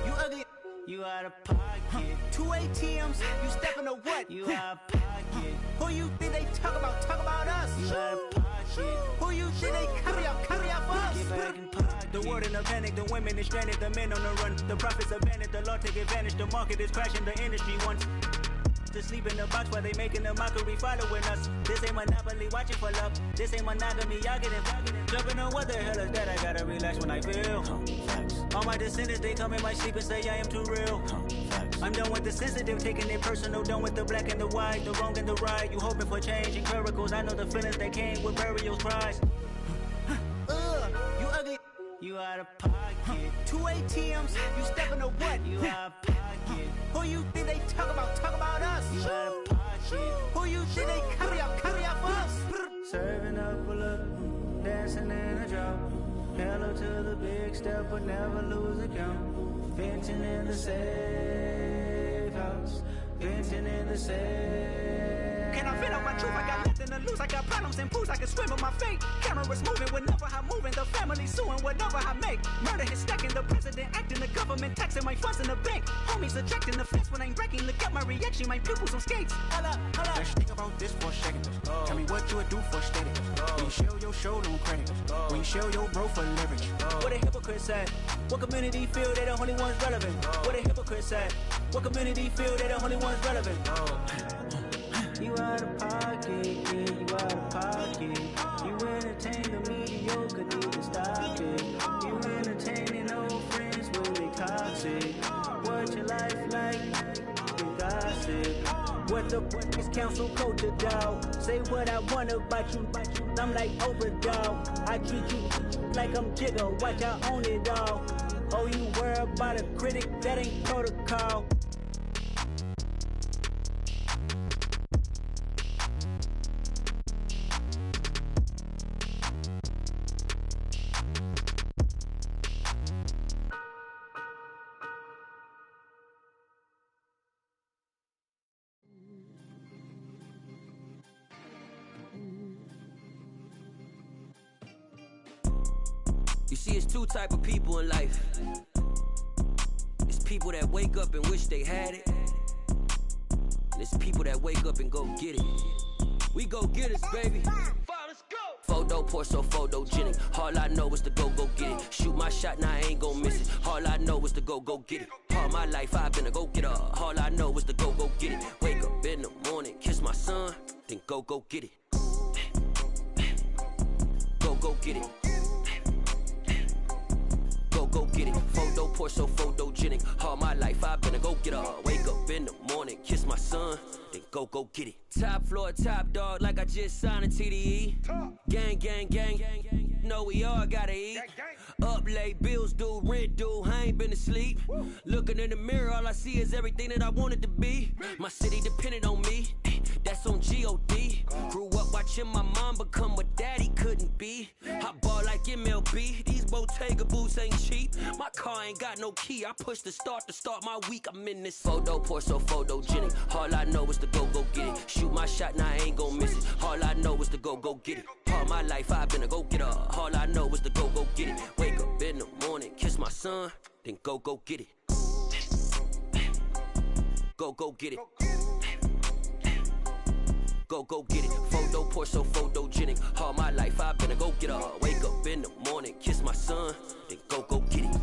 You ugly. You out of pocket. 2 ATMs, you stepping to what? You out of pocket. Who you think they talk about? Talk about us. You out of pocket. Who you think they carry out for us? Get back in pocket. The world in a panic, the women is stranded, the men on the run. The profits abandoned, the law take advantage. The market is crashing, the industry wants to sleep in the box while they making a mockery following us. This ain't Monopoly, watching for love. This ain't monogamy, y'all getting jumping on what the hell is that? I gotta relax when I feel. All my descendants, they come in my sleep and say I am too real. I'm done with the sensitive, taking it personal. Done with the black and the white, the wrong and the right. You hoping for change and miracles. I know the feelings that came with burial cries. You ugly. You out of pocket. 2 ATMs, you stepping to what? You out of pocket. Who you think they talk about? Talk about us. You out of pocket. Who you think they carry out for us? Serving up a look, dancing in a drop. Hello to the big step, but never lose a count. Venting in the safe house. Venting in the safe. Can I fit out my truth? I got nothing to lose. I got problems and pools. I can swim with my fate. Cameras moving whenever I'm moving. The family suing whatever I make. Murder is stacking. The president acting. The government taxing my funds in the bank. Homies attracting the fence when I'm breaking. Look at my reaction. My pupils on skates. Holla, holla. Let's think about this for a second. Tell me what you would do for steady. When you show your show, no credit. When you show your bro for leverage. What a hypocrite said. What community feel they the only ones relevant? What a hypocrite said. What community feel they the only ones relevant? You out of pocket, yeah, you out of pocket. You entertain the mediocre, need to stop it. You entertaining old friends when they toxic. What your life like? You gossip. What the is council culture, dog? Say what I want about you. I'm like Oprah, dog. I treat you like I'm Jigga. Watch I own it all. Oh, you worry about a critic? That ain't protocol. You see, it's two type of people in life. It's people that wake up and wish they had it. And it's people that wake up and go get it. We go get it, baby. Photo poor, so photogenic. All I know is to go get it. Shoot my shot, now I ain't gon' miss it. All I know is to go get it. All my life I've been a go-getter. All I know is to go get it. Wake up in the morning, kiss my son, then go get it. Go get it. Go get it. Photo poor, so photogenic. All my life I've been a go-getter. Wake up in the morning, kiss my son, then go get it. Top floor, top dog, like I just signed a TDE. Gang, gang, gang. No, we all gotta eat. Up late, bills due, rent due, I ain't been asleep. Looking in the mirror, all I see is everything that I wanted to be. My city depended on me, that's on G.O.D. Grew up watching my mom become what daddy couldn't be. I ball like MLB, these Bottega boots ain't cheap. My car ain't got no key, I push the start to start my week. I'm in this photo poor, so photogenic. All I know is to go get it. Shoot my shot, now I ain't gon' miss it. All I know is to go get it. All my life I've been a go-getter. All I know is to go get it. Wake up in the morning, kiss my son, then go get it. Go get it. Go get it. Photo poor, so photogenic. All my life I've been a go-getter. Wake up in the morning, kiss my son, then go get it.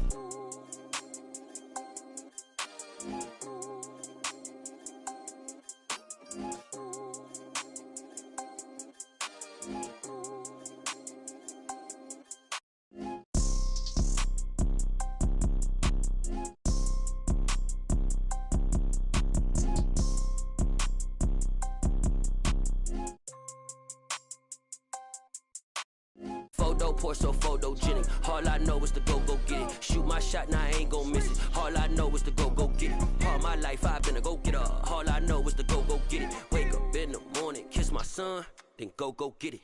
Photo, pour so photogenic. All I know is to go get it. Shoot my shot, now I ain't gon' miss it. All I know is to go get it. All my life I've been a go getter. All I know is to go get it. Wake up in the morning, kiss my son, then go get it.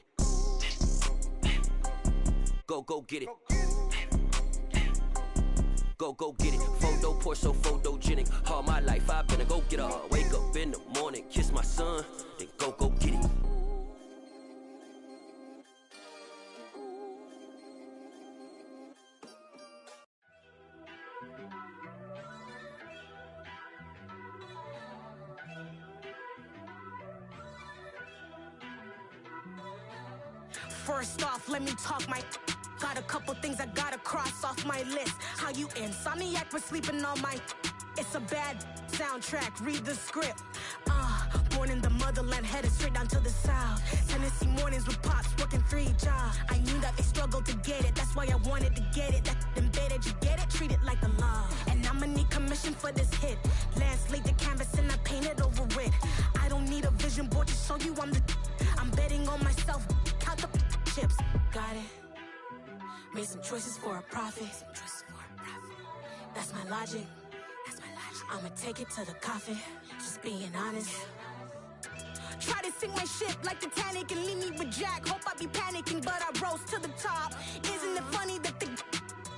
Go get it. Go get it. Photo, pour so photogenic. All my life I've been a go getter. Wake up in the morning, kiss my son, then go get it. First off, let me talk my. Got a couple things I gotta cross off my list. How you insomniac for sleeping on my. It's a bad soundtrack, read the script. Born in the motherland, headed straight down to the south. Tennessee mornings with pops, working 3 jobs. I knew that they struggled to get it, that's why I wanted to get it. That embedded, you get it, treat it like the law. And I'ma need commission for this hit. Lance laid the canvas and I painted over it. I don't need a vision board to show you I'm betting on myself, count the chips. Got it. Made some choices for a profit. That's my logic. I'ma take it to the coffin. Just being honest. Try to sink my ship like Titanic and leave me with Jack. Hope I be panicking, but I rose to the top. Isn't it funny that the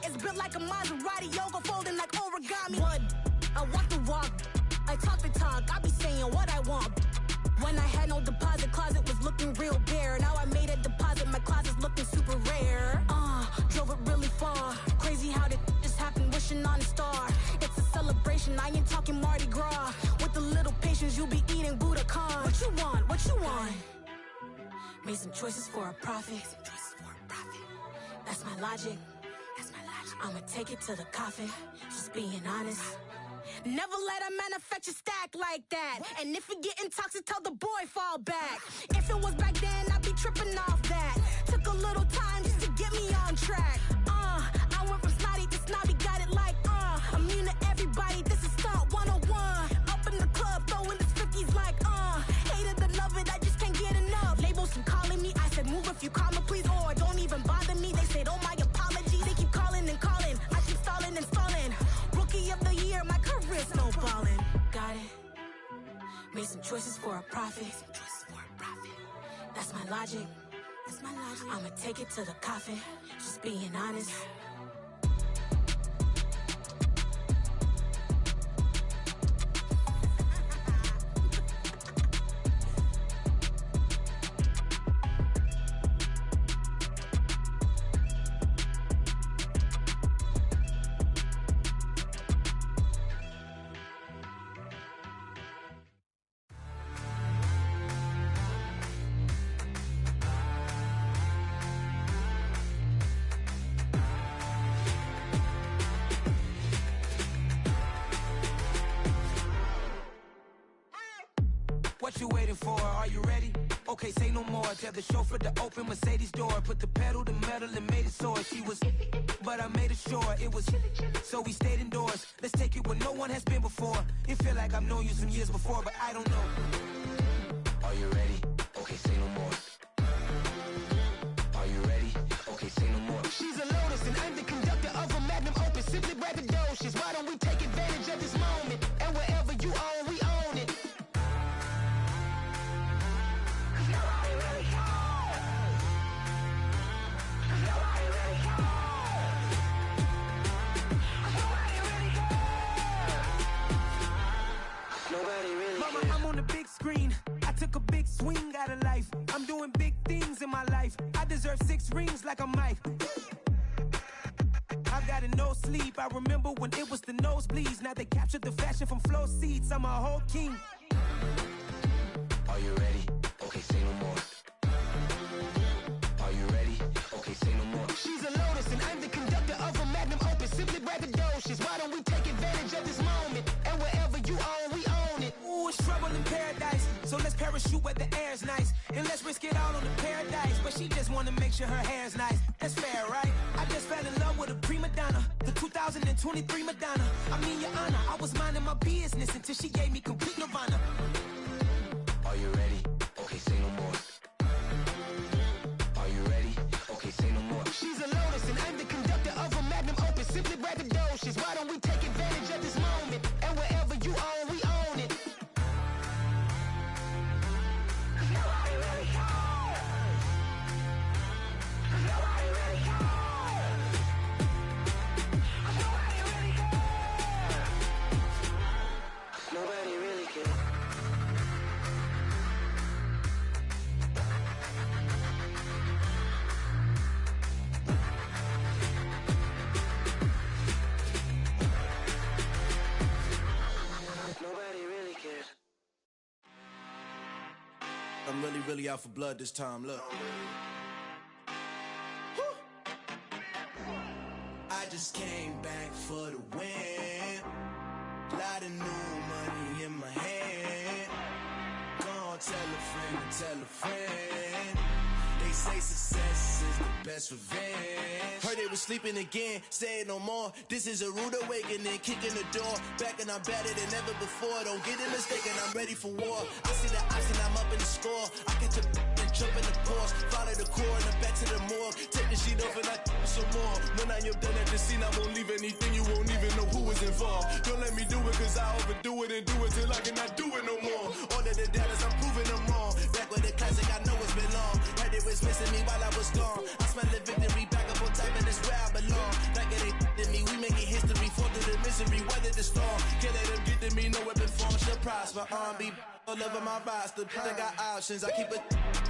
is built like a Maserati, yoga folding like origami? What? I walk the walk. I talk the talk. I be saying what I want. When I had no deposit, closet was looking real bare. Now I made a deposit, my closet's looking super rare. Drove it really far. Crazy how did this happen, wishing on a star. It's a celebration, I ain't talking Mardi Gras. With a little patience, you'll be eating Budokan. What you want? What you want? Made some choices for a profit. That's my logic. I'ma take it to the coffin. Just being honest. Never let a manufacture stack like that. And if it getting toxic, tell the boy fall back. If it was back then, I'd be tripping off that. Took a little time just to get me on track. I went from snotty to snobby, got it like, immune to everybody, this is stunt 101. Up in the club, throwing the 50s like, hate it and love it, I just can't get enough. Labels keep calling me, I said move if you call me please, or don't even bother me. They said, oh my apology, they keep calling and calling. I keep stalling and stalling. Rookie of the year, my career's snowballing. Got it. Made some choices for a profit. That's my logic. I'ma take it to the coffin. Just being honest. What you waiting for? Are you ready? Okay, say no more. Tell the chauffeur to open Mercedes door. Put the pedal to metal and made it soar. She was, but I made it sure it was. So we stayed indoors. Let's take it where no one has been before. It feel like I've known you some years before, but I don't know. Are you ready? Okay, say no more. Are you ready? Okay, say no more. She's a Lotus and I'm the conductor of a Magnum Opus. Simply braggadocious. Why don't we take advantage of this moment? And wherever you own, we own it. Mama, I'm on the big screen. I took a big swing out of life. I'm doing big things in my life. I deserve 6 rings like a Mike. I've got no sleep. I remember when it was the nosebleeds. Now they captured the fashion from flow seats. I'm a whole king. Are you ready? Okay, say no more. Are you ready? Okay, say no more. She's a Lotus and I'm the conductor of a Magnum Opus. Simply braggadocious. Why don't we take advantage of this moment? And wherever you own, we own it. Ooh, it's trouble in paradise. So let's parachute where the air's nice. And let's risk it all on the paradise. But she just wanna make sure her hair's nice. That's fair, right? I just fell in love with a prima donna. The 2023 Madonna. I mean, your honor, I was minding my business until she gave me complete nirvana. Are you ready? Okay, say no more. Are you ready? Okay, say no more. I'm really out for blood this time, look. I just came back for the win. Lot of new money in my hand. Gonna tell a friend. They say success is the best revenge. Heard they was sleeping again, say it no more. This is a rude awakening, kicking the door. Back and I'm better than ever before. Don't get it mistaken, I'm ready for war. I see the option, I'm up in the score. I catch a and jump in the course. Follow the core and then back to the morgue. Take the sheet off and I some more. When I am done at the scene, I won't leave anything. You won't even know who was involved. Don't let me do it, cause I overdo it and do it till I cannot do it no more. All of the doubters, I'm proving them wrong. Back with the classic, I know it's been long. Heard it was missing me while I was gone. I smell the victory back up on top, and it's where I belong. Like it ain't to me, we making history. Fall through the misery, weather the storm. Can't let them get to me, no weapon form shall prosper. R&B all over my roster, I got options. I keep it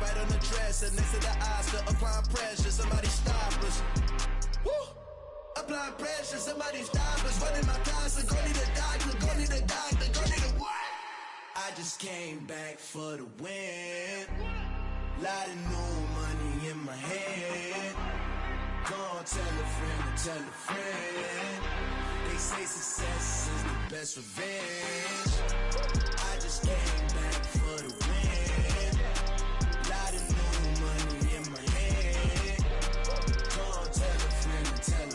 right on the dresser, next to the Oscar. Applying pressure, somebody stop us. Woo! Applying pressure, somebody stop us. Running my closet, go need a doctor, go need a doctor, go need a what? I just came back for the win. Lot of new money in my hand. Gonna tell a friend. They say success is the best revenge. I just came back for the win. Lot of new money in my hand. Gonna tell a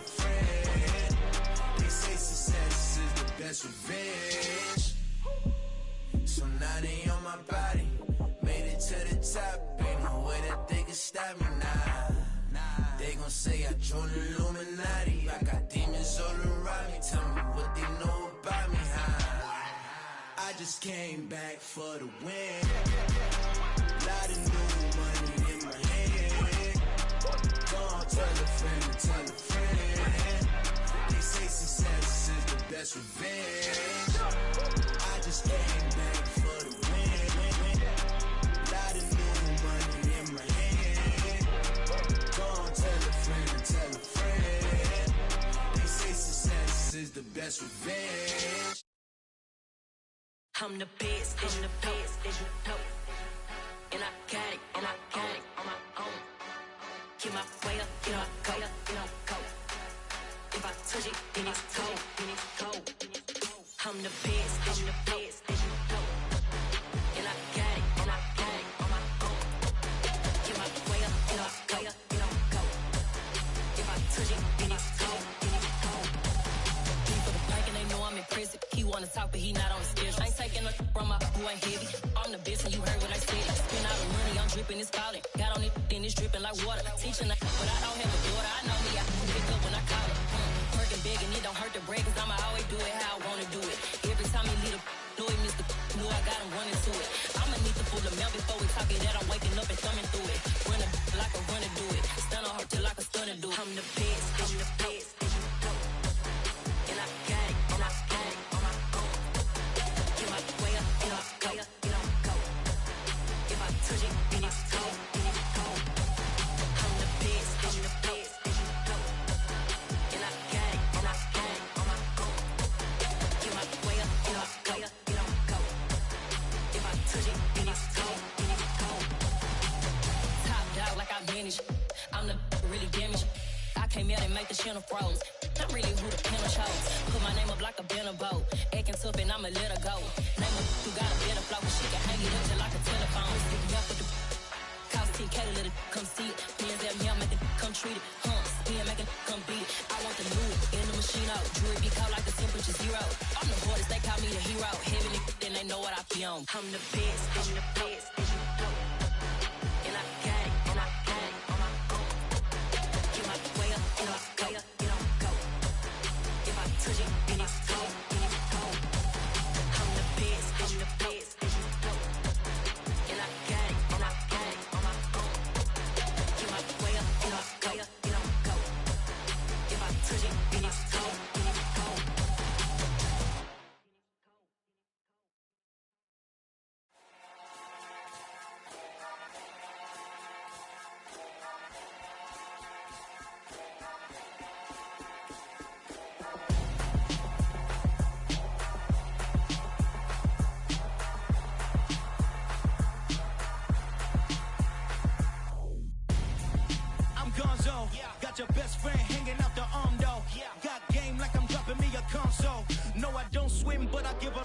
friend. They say success is the best revenge. So now they on my body. Made it to the top. Ain't no way that they can stop me now. They gon' say I joined the Illuminati. I got demons all around me. Tell me what they know about me, huh? I just came back for the win. Lot of new money in my hand. Gonna tell a friend. They say success is the best revenge. I just came back for the win. Lot of new money in my hand. Gonna tell a friend. They say success is the best revenge. I'm the best, I'm the best, as you know. And I got it, and I own it on my own. Get my way up, get my go, go. If I touch it, then it's cold, I'm the best, I'm the best, as you know. And I got it, and I own it on my own. Get my way up, get my go. If I touch it, then it's cold, He for the bank and they know I'm in prison. He wanna talk, but he not on the schedule. I ain't taking a from my who ain't heavy. I'm the best and you heard what I said. Spend all the money, I'm dripping, it's falling. Got on it, then it's dripping like water. Teaching, but I don't have a daughter. I know me, I pick up when I call it. Working big and it don't hurt the break, cause I'ma always do it how I wanna do it. Every time he lead a know he missed the knew I got him running to it. I'ma need to pull the mail before we talk it that I'm waking up and thumbing through it. Run a like a runner do it. Stun on her till like a stunner do it. I'm the best, I'm the best. And I got it, and I got it on my own. Get my way up, get my go. If I touch it, then it's cold, I'm the best, I'm the best. And I got it, and I got it on my own. Get my way up, get my go. If I touch it, then it's cold, Top dog like I manage. I'm the really damaged. I came out and make the channel froze. I'm really who the piano chose. Put my name up like a banner boat. Acting tough and I'ma let her go. Name her who got a better flow, but she can hang it up just like a telephone. Stick me up with the cost 10K to let it come see it. Hands at me, I make it come treat it. Spin, make it come beat it. I want the new in the machine out. Jewelry be caught like the temperature 0. I'm the hardest, they call me the hero. Heaven it, then they know what I be on. I'm the best, I'm the best, as you know. And I got it, and I got it on my own. Get my way up, and I go. If I touch it, then it's cold, I'm the best, as you know. And I got it, and I got it on my own. Get my way up, and I go. If I touch it, then it's cold, I give a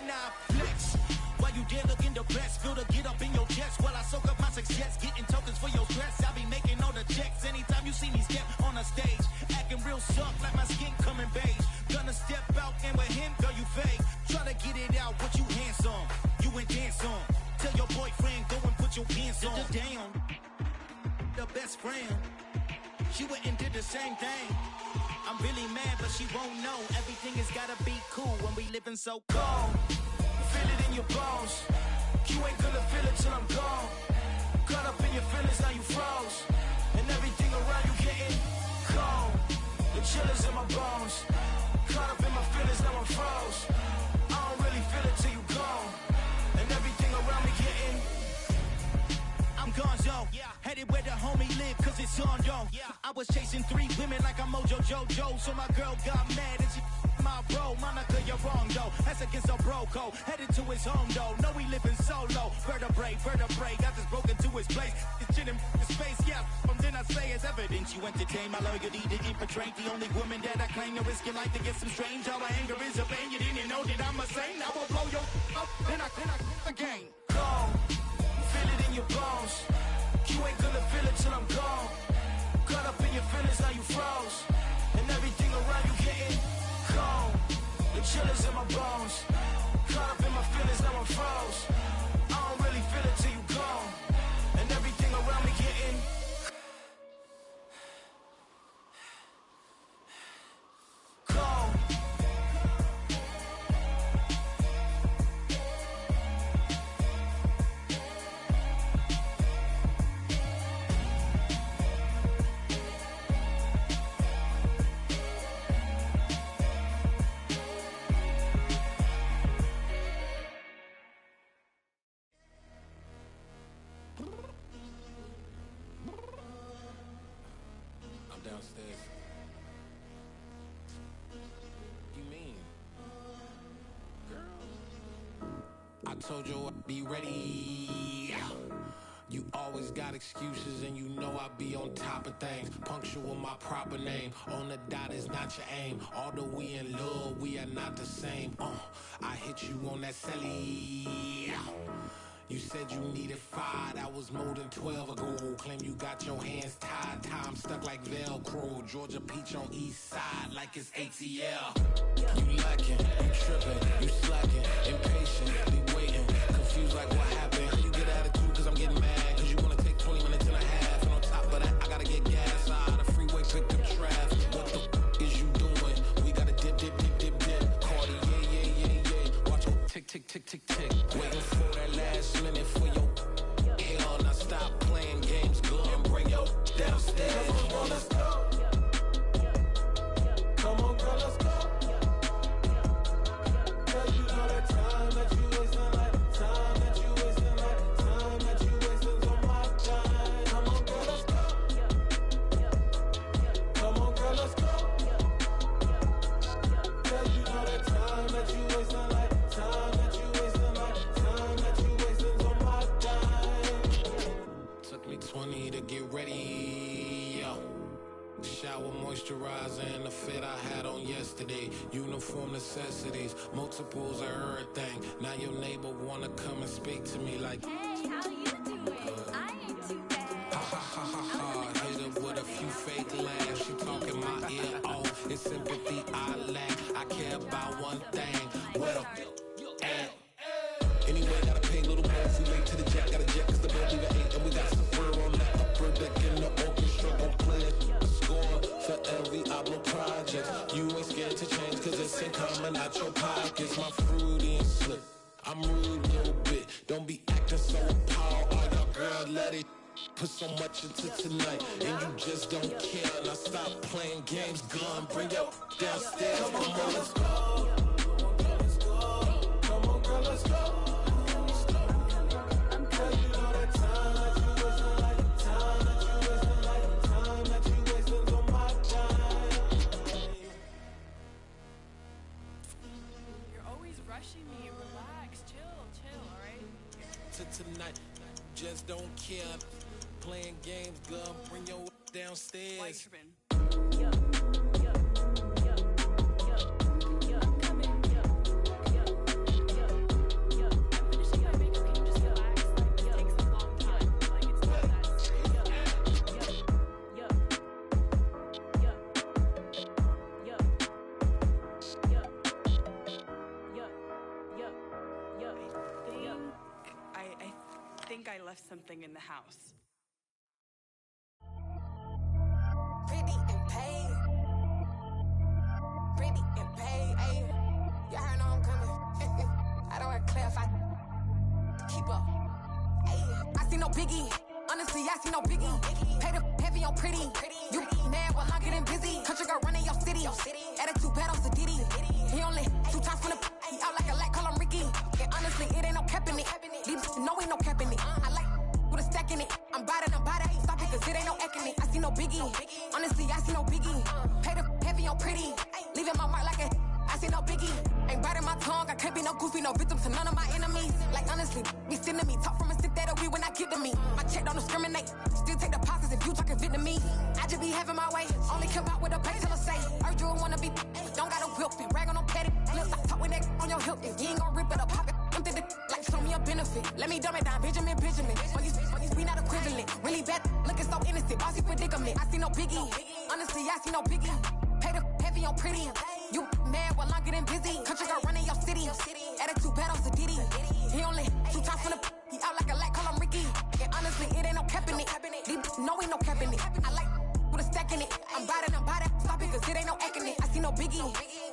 now flex. While you there looking the best, feel the get up in your chest. While I soak up my success, getting tokens for your stress. I be making all the checks anytime you see me step on a stage. Acting real soft like my skin coming beige. Gonna step out and with him, girl, you fake. Try to get it out, but you handsome. You ain't dance on. Tell your boyfriend, go and put your pants on. Down. The best friend. She went and did the same thing. I'm really mad, but she won't know. Everything has gotta be cool when we living so cold. Feel it in your bones. You ain't gonna feel it till I'm gone. Caught up in your feelings, now you froze. And everything around you getting cold. The chillers in my bones. Caught up in my feelings, now I'm froze. I don't really feel it till you gone. And everything around me getting I'm gonzo, headed where the homie live, cause it's on, yo. I was chasing 3 women like I'm Mojo Jojo, so my girl got mad and she my bro. Monica, you're wrong, though. That's against a bro code. Headed to his home, though. No, we living solo. Vertebrae, got this broken to his place. This shit in his face, yeah. From then I say it's evidence you entertain my loyalty to infiltrate. The only woman that I claim to risk your life to get some strange. All my anger is a pain. You didn't know that I'm a saint. I will blow your up, then I again. Gone. Feel it in your bones. You ain't gonna feel it till I'm gone. Caught up in your feelings, now you froze. And everything around you getting cold. The chillers in my bones. Caught up in my feelings, now I'm froze. I don't really feel it till you gone. And everything around me getting cold. Downstairs. You mean? Girl, I told you I'd be ready. You always got excuses and you know I be on top of things. Punctual my proper name. On the dot is not your aim. Although we in love, we are not the same. I hit you on that celly. You said you needed 5, that was more than 12 ago. Claim you got your hands tied, time stuck like Velcro. Georgia Peach on east side like it's ATL. You lacking, you tripping, you slacking, impatient, waiting, confused like what happened. You get attitude cause I'm getting mad, cause you wanna take 20 minutes and a half. And on top of that, I gotta get gas out of the freeway, pick up traffic. What the f is you doing? We gotta dip, dip, dip, dip, dip. Cardi, yeah. Watch your tick, tick, tick, tick, tick. Waiting for that last minute for your hell. Now stop playing games, go and bring your downstairs. Come on, let's go. Come on, girl, let's go. Cause you know that time that you wasting, like time that you wasting, like time that you wasting on my time. Come on, girl, let's go. Come on, girl, let's go. Cause you know that time that you wasting, like time that you wasting, like time that you wasting on my time. Took me 20 to get ready, yo. Shower, moisturizer, and the fit I had on yesterday. Uniform necessities, multiples of everything. Now your neighbor wanna come and speak to me like, hey, how you doing? I ain't too bad. Ha. Hit her with a few fake laughs. She talking my ear off. It's sympathy I lack. I care about one thing. Where the at? Anyway, gotta pay a little more. If we late to the jack, got a jet cause the bill leave at 8. And we got some fur on that upper deck in the orchestra. Gon' play a score for every album project. You ain't scared to change cause it's ain't coming out your pockets. My fruity and slick. I'm rude a little bit. Don't be acting so appalled. Oh, y'all girl, let it put so much into tonight. And you just don't care. Now stop playing games. Gun, bring your downstairs. Come on, let's go. Come on, girl, let's go. Tonight, just don't care. Playing games, girl, bring your downstairs. left something in the house. Pretty and paid. Pretty and paid, ayy. Y'all heard I'm coming. I don't want to clarify. Keep up. Ayy. I see no biggie. Honestly, I see no biggie. Pay the heavy on pretty. You mad while I'm getting busy. Country girl running your city. Attitude bad on Diddy. He only 2 times from the he out like a light, call him Ricky. And honestly, it ain't no cap in it. Leave no ain't no cap in it. I like with a stack in it. I'm biting. Stop it, cause it ain't no eck in it. I see no biggie. Honestly, I see no biggie. Pay the heavy on pretty. Leaving my mark like a I see no biggie. Ain't biting my tongue. I can't be no goofy, no victim to none of my enemies. Like honestly, be sending me talk from a stick that'll be when I get to me. My check don't discriminate. Still take deposits if you talking Vietnamese. I just be having my way. Only come out with a pay till I say. Urge you wanna be. Don't gotta whip it. Rag on no petty. Lips, I talk with that on your hip. If you ain't gon' rip it up, pop it. Empty the like show me a benefit. Let me dumb it down, Benjamin. For you, we not equivalent. Really bad, looking so innocent. Bossy predicament. I see no biggie. Honestly, I see no biggie. Pay the heavy on pretty. You mad while I'm getting busy. Country girl running your city. Attitude bad on Diddy. He only 2 times from the he out like a light, call him Ricky. And honestly, it ain't no cap in it. No ain't no cap in it. I like with a stack in it. I'm biting. Stop it, cause it ain't no eck in it. I see no biggie.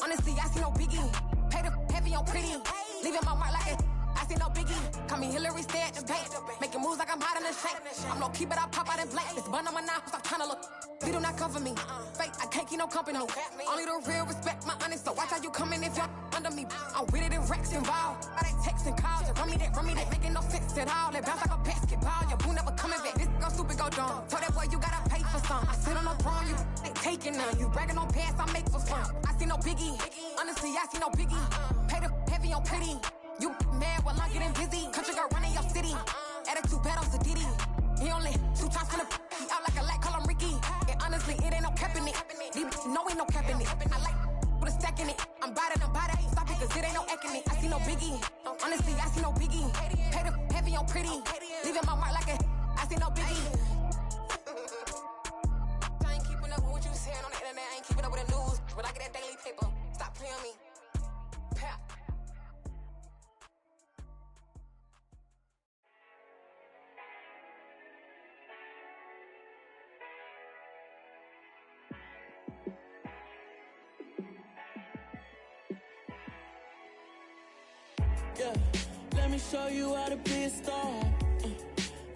Honestly, I see no biggie. Pay the heavy on pretty. Leaving my mark like it. I see no biggie. Call me Hillary, stay at the bank. Making moves like I'm hot in the shape. I'm low key, but I pop out in blank. This bun on my knife, stop trying to look. They do not cover me. Fake, I can't keep no company. Only the real respect my honest. So watch how you coming if you're under me. I'm with it and Rex involved. I they text and calls. Run me that, making no sense at all. They bounce like a basketball. Your boo never coming back. This go stupid, go dumb. Told that boy you gotta pay for some. I sit on the throne, you ain't taking none. You bragging on past, I make for fun. I see no biggie. Honestly, I see no biggie. Pay the heavy on pretty. You mad while I'm getting busy. Country girl running your city. Attitude bad on Diddy. He only 2 times from the he out like a light, call him Ricky. And honestly, it ain't no cap in it. No ain't no cap in it. I like with a stack in it. I'm biting. Stop it, cause it ain't no eck in it. I see no biggie. Honestly, I see no biggie. Pay the heavy on pretty. Leaving my mark like a I see no biggie. I ain't keeping up with what you saying on the internet. I ain't keeping up with the news. But I get that daily paper. Stop playing me. Pap. Yeah, let me show you how to be a star.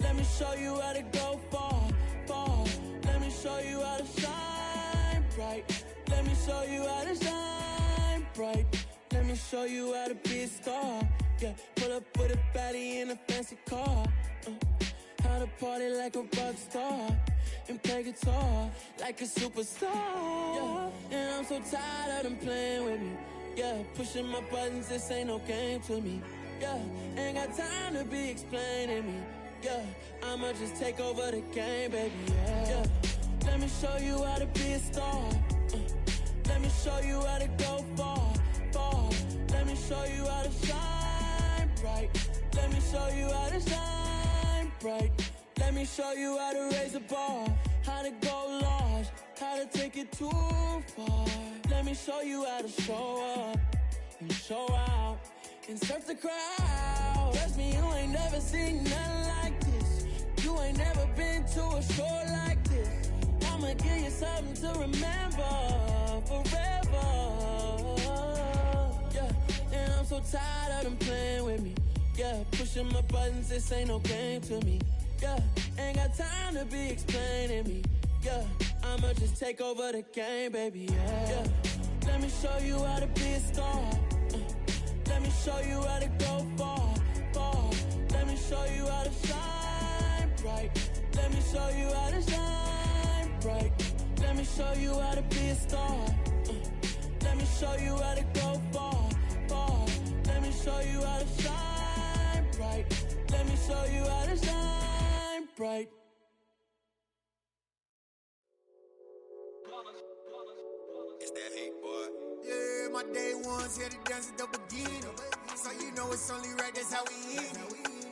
Let me show you how to go far. Let me show you how to shine bright. Let me show you how to shine bright. Let me show you how to be a star. Yeah, pull up with a baddie in a fancy car. How to party like a rock star and play guitar like a superstar. Yeah, and I'm so tired of them playing with me. Yeah, pushing my buttons, this ain't no game to me. Yeah, ain't got time to be explaining me. Yeah, I'ma just take over the game, baby. Yeah, let me show you how to be a star. Let me show you how to go far. Let me show you how to shine bright. Let me show you how to shine bright. Let me show you how to raise the bar, how to go large, how to take it too far. Let me show you how to show up and show out and surf the crowd. Trust me, you ain't never seen nothing like this. You ain't never been to a show like this. I'ma give you something to remember forever. Yeah, and I'm so tired of them playing with me. Yeah, pushing my buttons, this ain't no game to me. Yeah, ain't got time to be explaining me. Yeah, I'ma just take over the game, baby. Yeah, let me show you how to be a star. Let me show you how to go far. Let me show you how to shine bright. Let me show you how to shine bright. Let me show you how to be a star. Let me show you how to go far. Let me show you how to shine bright. Let me show you how to shine bright. It's that hate, boy. Yeah, my day ones here to dance at the beginning. So you know it's only right, that's how we hit it.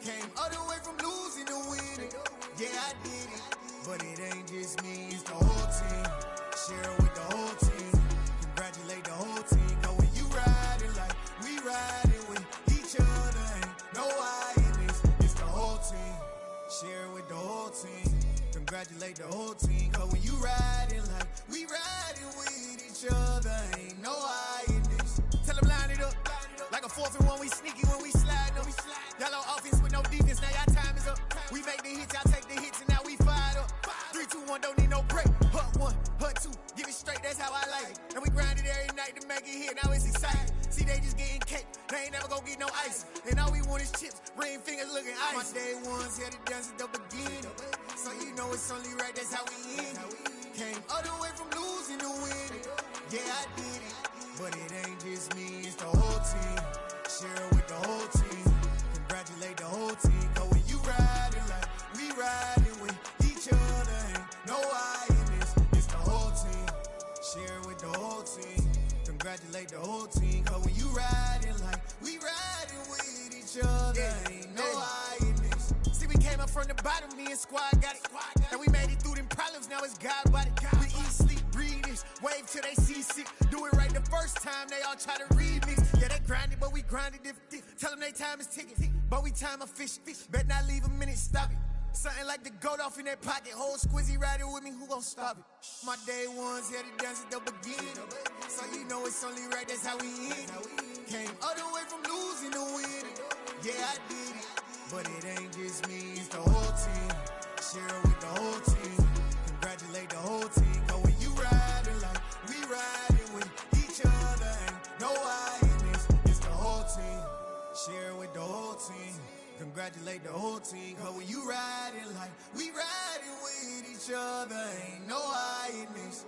Came all the way from losing to winning. Yeah, I did it. But it ain't just me, it's the whole team. Share it with the whole team. Congratulate the whole team. Cause when you riding like we riding with each other, ain't no I in this. It's the whole team. team. Congratulate the whole team. Cause when you riding like we riding with each other, ain't no hiding this. Tell them line it up. Like a 4th and 1, we sneaky when we slide them. Y'all on offense with no defense, now y'all time is up. We make the hits, y'all take the hits, and now we fired up. 3, 2, 1, don't need no break. Hut 1, hut 2, give it straight, that's how I like it. And we grind it every night to make it hit, now it's exciting. See, they just getting cake, they ain't never gonna get no ice. And all we want is chips, ring fingers looking ice. My day ones had to dance at the beginning. So you know it's only right, that's how we end it. Came all the way from losing to winning. Yeah, I did it. But it ain't just me, it's the whole team. Share it with the whole team. Congratulate the whole team. Cause when you riding like we riding with each other, ain't no I in this. It's the whole team. Share it with the whole team. Congratulate the whole team. Cause when you riding like we riding with each other, ain't no I in this. See, we came up from the bottom, me and squad got it. And we made it through them problems, now it's God body. We eat, sleep, breathe this. Wave till they see sick. Do it right the first time, they all try to remix. Yeah, they grinded, but we grinded different. Tell them they time is ticking, but we time efficient. Bet not leave a minute, stop it. Something like the goat off in that pocket. Whole squizzy riding with me, who gon' stop it? My day ones had to dance at the beginning. So you know it's only right, that's how we end it. Came all the way from losing to winning. Yeah, I did it. But it ain't just me, it's the whole team. Share it with the whole team. Congratulate the whole team. Cause when you riding like we riding with each other, ain't no I in this. It's the whole team. Share it with the whole team. Congratulate the whole team. Cause when you riding like we riding with each other, ain't no I in this.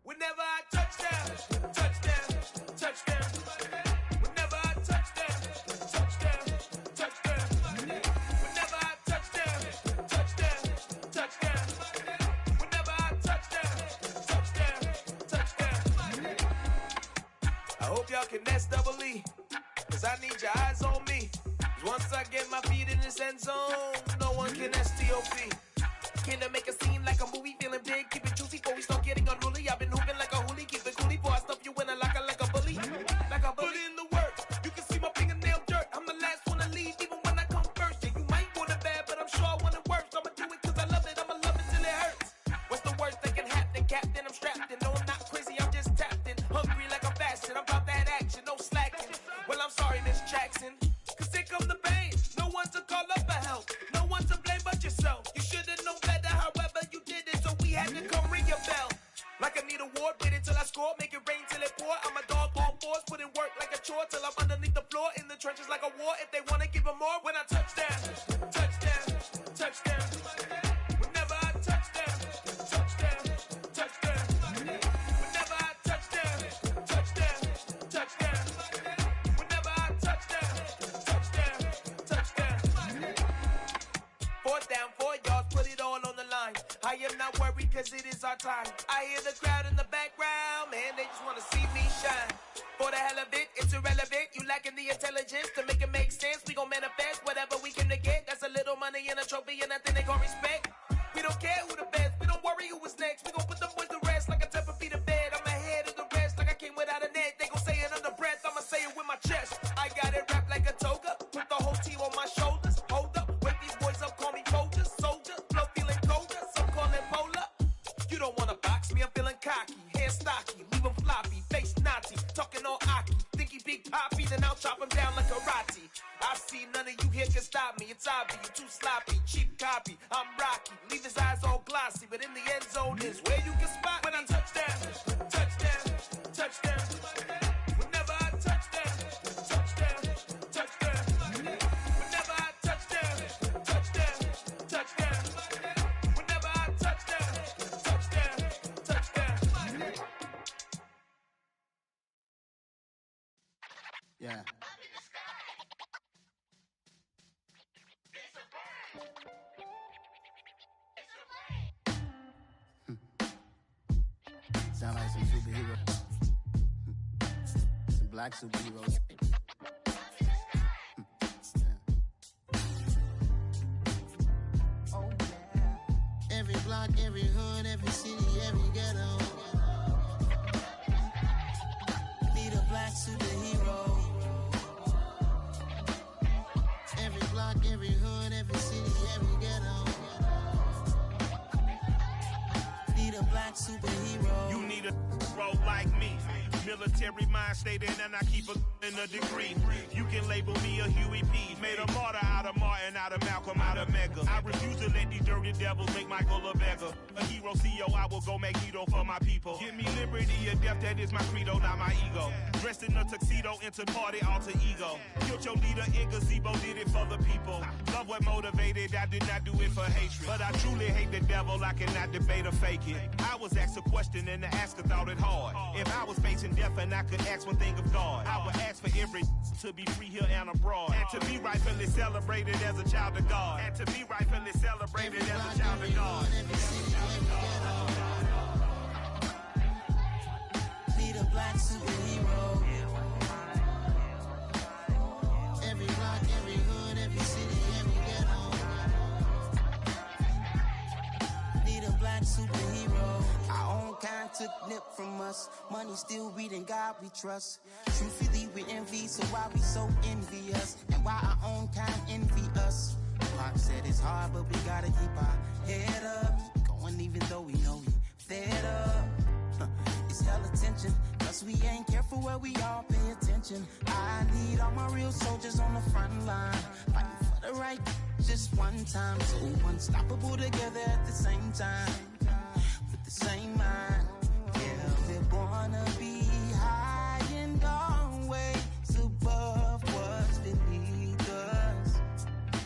Whenever I touchdown, touchdown, touchdown. Whenever I touchdown, touchdown, touchdown. Whenever I touchdown, touchdown, touchdown. Whenever I touchdown, touchdown, touchdown. I hope y'all can nest double E, cause I need your eyes on me. 'Cause once I get my feet in this end zone, no one can STOP. Can I make a scene like a movie, feeling big, keep it juicy before we start getting unruly. I've been hooping like a hoolie, keep it coolie before I stuff you in a locker like a bully. Like a bully. Put in the work, you can see my fingernail dirt. I'm the last one to leave, even when I come first. Yeah, you might want it bad, but I'm sure I want it worse. I'ma do it cause I love it, I'ma love it till it hurts. What's the worst that can happen, Captain? I'm strapped in, no I'm not crazy, I'm just tapped in. Hungry like I'm fasting, I'm about that action, no slacking. Well, I'm sorry, Miss Jackson, cause here come the pain. No one to call up for help, no one to blame but yourself. You should've known better, however you did it, so we had to come ring your bell. Like I need a ward, wait until I score, make it rain till it pour. I'm a dog on fours, put in work like a chore till I'm underneath the floor, in the trenches like a war. If they wanna give them more, when I touchdown, touchdown, touchdown. Whenever I touchdown, touchdown, touchdown. Whenever I touchdown, touchdown, touchdown. Whenever I touchdown, touchdown, touchdown. 4th down, 4 yards, put it all on the line. I am not worried cause it is our time. I hear the crowd in the background, man, they just wanna see me shine. For the hell of it, it's irrelevant. You lacking the intelligence to make it make sense. We gon' manifest whatever we can to get. That's a little money and a trophy and nothing they gon' respect. We don't care who the best, we don't worry who was next. We gon' put them boys to rest like a Tempur-Pedic bed. I'm ahead of the rest like I came without a net. They gon' say it under breath, I'ma say it with my chest. I got it wrapped like a toga, put the whole team on my shoulders. Hold up, wake these boys up, call me Folgers, soldier, flow feeling colder, some call it polar. You don't wanna box me, I'm feeling cocky, hair stocky, leave him floppy, face naughty, talking all aki. Think he big poppy, then I'll chop him down like karate. I see none of you here can stop me, it's obvious, you too sloppy, cheap copy. I'm Rocky, leave his eyes all glossy, but in the end zone is where you can spot when I touchdown, touchdown, touchdown. Whenever I touchdown, touchdown, touchdown. Whenever I touchdown, touchdown, touchdown. Whenever I touchdown, touchdown, touchdown. Yeah. Sound like some superheroes. Some black superheroes. Oh, yeah. Every block, every hood, every city, every ghetto. Need a black superhero. Every block, every hood, every city, every ghetto. Need a black superhero. You need a hero like me. Military mind stated, and I keep in a degree. You can label me a Huey P. Made a martyr out of Martin, out of Malcolm, out of Mega. I refuse to let these dirty devils make Michael a beggar. A hero CEO, I will go Magneto for my people. Give me liberty or death, that is my credo, not my ego. Dressed in a tuxedo, into party, alter ego. Killed your leader in gazebo, did it for the people. Love what motivated, I did not do it for hatred. But I truly hate the devil, I cannot debate or fake it. I was asked a question and the asker thought it hard. If I was facing death and I could ask one thing of God, I would ask for every to be free here and abroad, and to be rightfully celebrated as a child of God, and to be rightfully celebrated as a child of God. Need a black superhero. Every block, every hood, every city, every ghetto. Need a black superhero. Our own kind took nip from us. Money still reading God we trust. Truthfully we envy, so why we so envious? And why our own kind envy us? Pac said it's hard, but we gotta keep our head up. Going even though we know we fed up. It's hella tension, cause we ain't careful where we all pay attention. I need all my real soldiers on the front line, fighting for the right just one time. So unstoppable together at the same time, with the same mind. Yeah, we're born to be high and always above what's beneath us.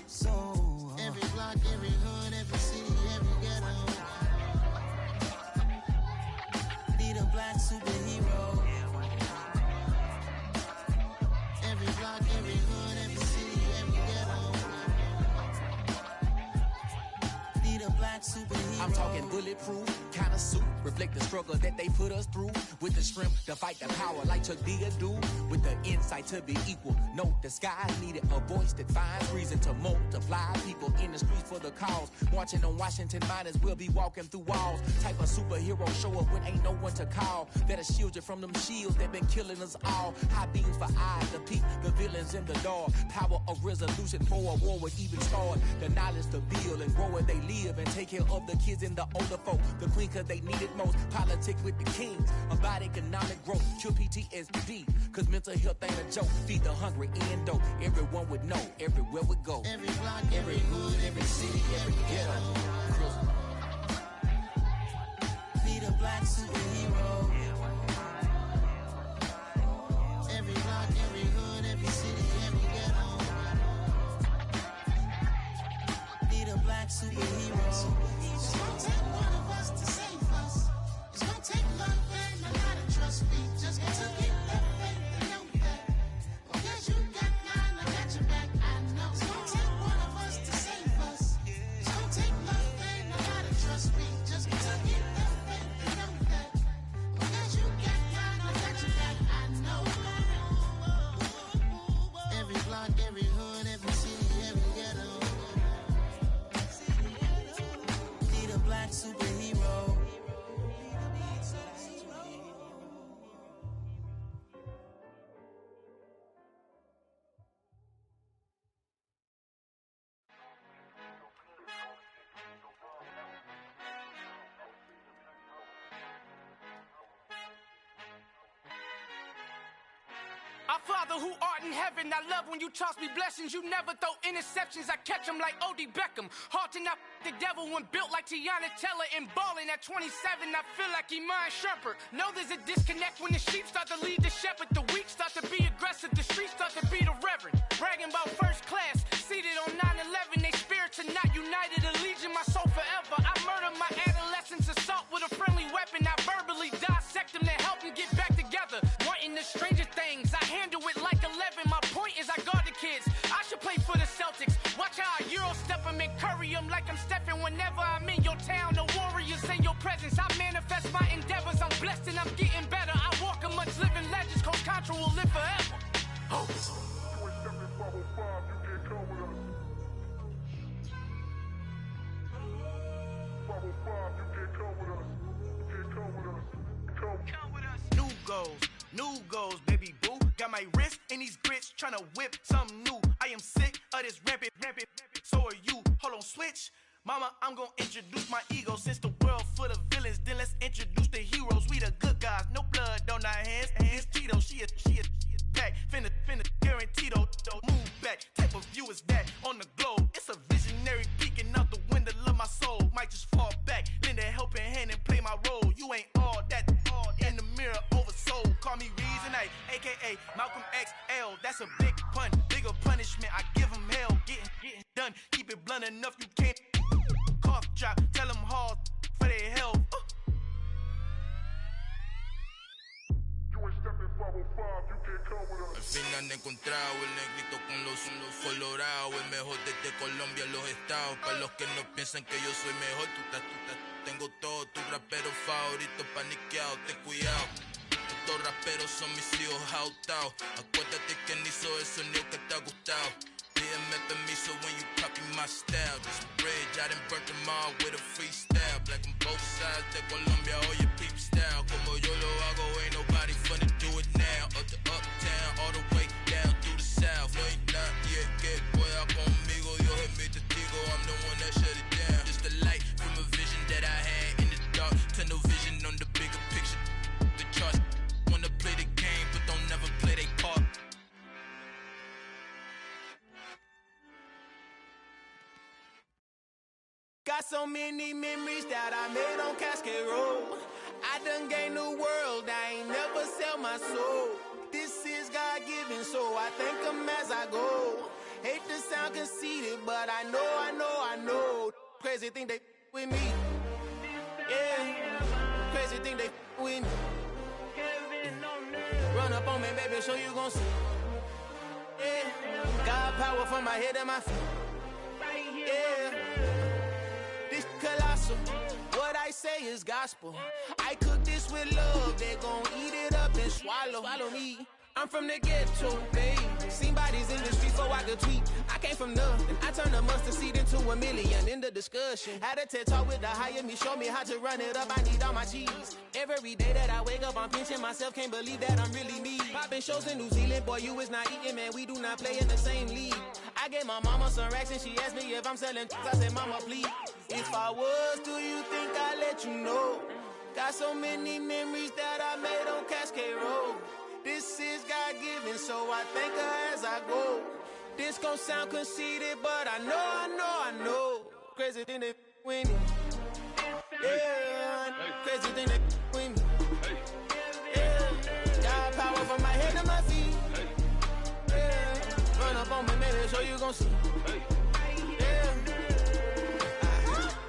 So every block, every hood, every city, every ghetto. Need a black superhero. Every block, every hood, every city, every ghetto. Need a black superhero. I'm talking bulletproof kind of suit, reflect the struggle that they put us through, with the strength to fight the power like Chuck D do, with the insight to be equal. No disguise needed, a voice that finds reason to multiply people in the streets for the cause. Marching on Washington, might as well be walking through walls. Type of superhero show up when ain't no one to call. That'll shield you from them shields that been killing us all. High beams for eyes to peek the villains in the dark. Power of resolution for a war would even start. The knowledge to build and grow where they live and take care of the kids and the older folk. The queen cause they need it most. Politic with the kings. About economic growth. Cure PTSD. Cause mental health ain't a joke. Feed the hungry and dope. Everyone would know. Everywhere we go. Every block, every hood, every city, every ghetto. Need a black superhero. Every block, every hood, every city, every ghetto. Need a black superhero. It's gonna take one of us to save us. It's gonna take love and a lot of trust. We just got to get that faith and know that. Because you got mine, I got your back, I know. It's gonna take one of us to save us. It's gonna take love and a lot of trust. We just got to get that faith and know that. Because you got mine, I got your back, I know. Every block, every hood, every city, every ghetto. Need a black superhero. Our Father who art in heaven, I love when you toss me blessings. You never throw interceptions, I catch them like O.D. Beckham. Hard to not the devil when built like Tiana Teller and balling at 27, I feel like Iman Shumpert. Know there's a disconnect when the sheep start to lead the shepherd. The weak start to be aggressive, the streets start to be the reverend. Bragging about first class, seated on 9/11. They spirits are not united, a legion, my soul forever. I murder my adolescence, assault with a friendly weapon. I verbally dissect them to help them get back together. Wanting the stranger things, I handle it like 11. My point is I guard the kids. I should play for the Celtics. Watch how I Euro step them and curry them like I'm Stephen. Whenever I'm in your town, the Warriors in your presence. I manifest It's my endeavors, I'm blessed and I'm getting better. I walk amongst living legends, Coach Contra will live forever. Oh. New goals, baby boo. Got my wrist in these grits, tryna whip something new. I am sick of this rampant. So are you. Hold on, switch. Mama, I'm gonna introduce my ego. Since the world full of villains, then let's introduce the heroes. We the good guys, no blood on our hands. Hands Tito, she a pack. Finna, guaranteed, move back. Type of view is that on the globe? It's a visionary peeking out the window of my soul. Might just fall back, lend a helping hand and play my role. You ain't all that in the mirror oversold. Call me Reason A, aka Malcolm XL. That's a big pun, bigger punishment. I give him hell, getting done. Keep it blunt enough, you can't cough drop. Tell them hard for their health. Al fin han encontrado el negrito con los colorados, el mejor desde Colombia, los estados. Para los que no piensan que yo soy mejor, tengo todo, tus raperos favoritos paniqueados, ten cuidado. Estos raperos son mis hijos adoptados. Acuérdate quién hizo el sonido que te ha gustado. Pídeme permiso when you copy my style. This bridge, I done burnt them all with a freestyle. Black on both sides de Colombia, oye peep style. Como yo lo hago, ain't nobody finna do it now. Up to uptown, all the way down through the south. No ain't not yet, que pueda conmigo. Yo es mi testigo, I'm the one that shut it down. Just a light from a vision that I had in the dark. Tunnel vision on the bigger picture. The charts wanna play the game, but don't never play their part. Got so many memories that I made on Cascade Road. I done gained the world, I ain't never sell my soul. This is God-given, so I thank him as I go. Hate to sound conceited, but I know. Crazy thing they with me. Yeah, crazy thing they with me. Run up on me, baby, so you gon' see. Yeah, got power from my head and my feet. Yeah. Colossal, what I say is gospel. I cook this with love, they gon' eat it up and swallow me. I'm from the ghetto, babe. Seen bodies in the street so I could tweet. I came from nothing, I turned a mustard seed into a million. In the discussion, had a TED talk with the higher me, show me how to run it up. I need all my cheese. Every day that I wake up, I'm pinching myself, can't believe that I'm really me. Popping shows in New Zealand, boy, you is not eating, man. We do not play in the same league. I gave my mama some racks and she asked me if I'm selling. I said, mama, please. If I was, do you think I'd let you know? Got so many memories that I made on Cascade Road. This is God-given, so I thank her as I go. This gon' sound conceited, but I know. Crazy thing they with me. Yeah, crazy thing they with me. Yeah, got power from my head to my feet. Yeah, run up on me, maybe so you gon' see. Yeah.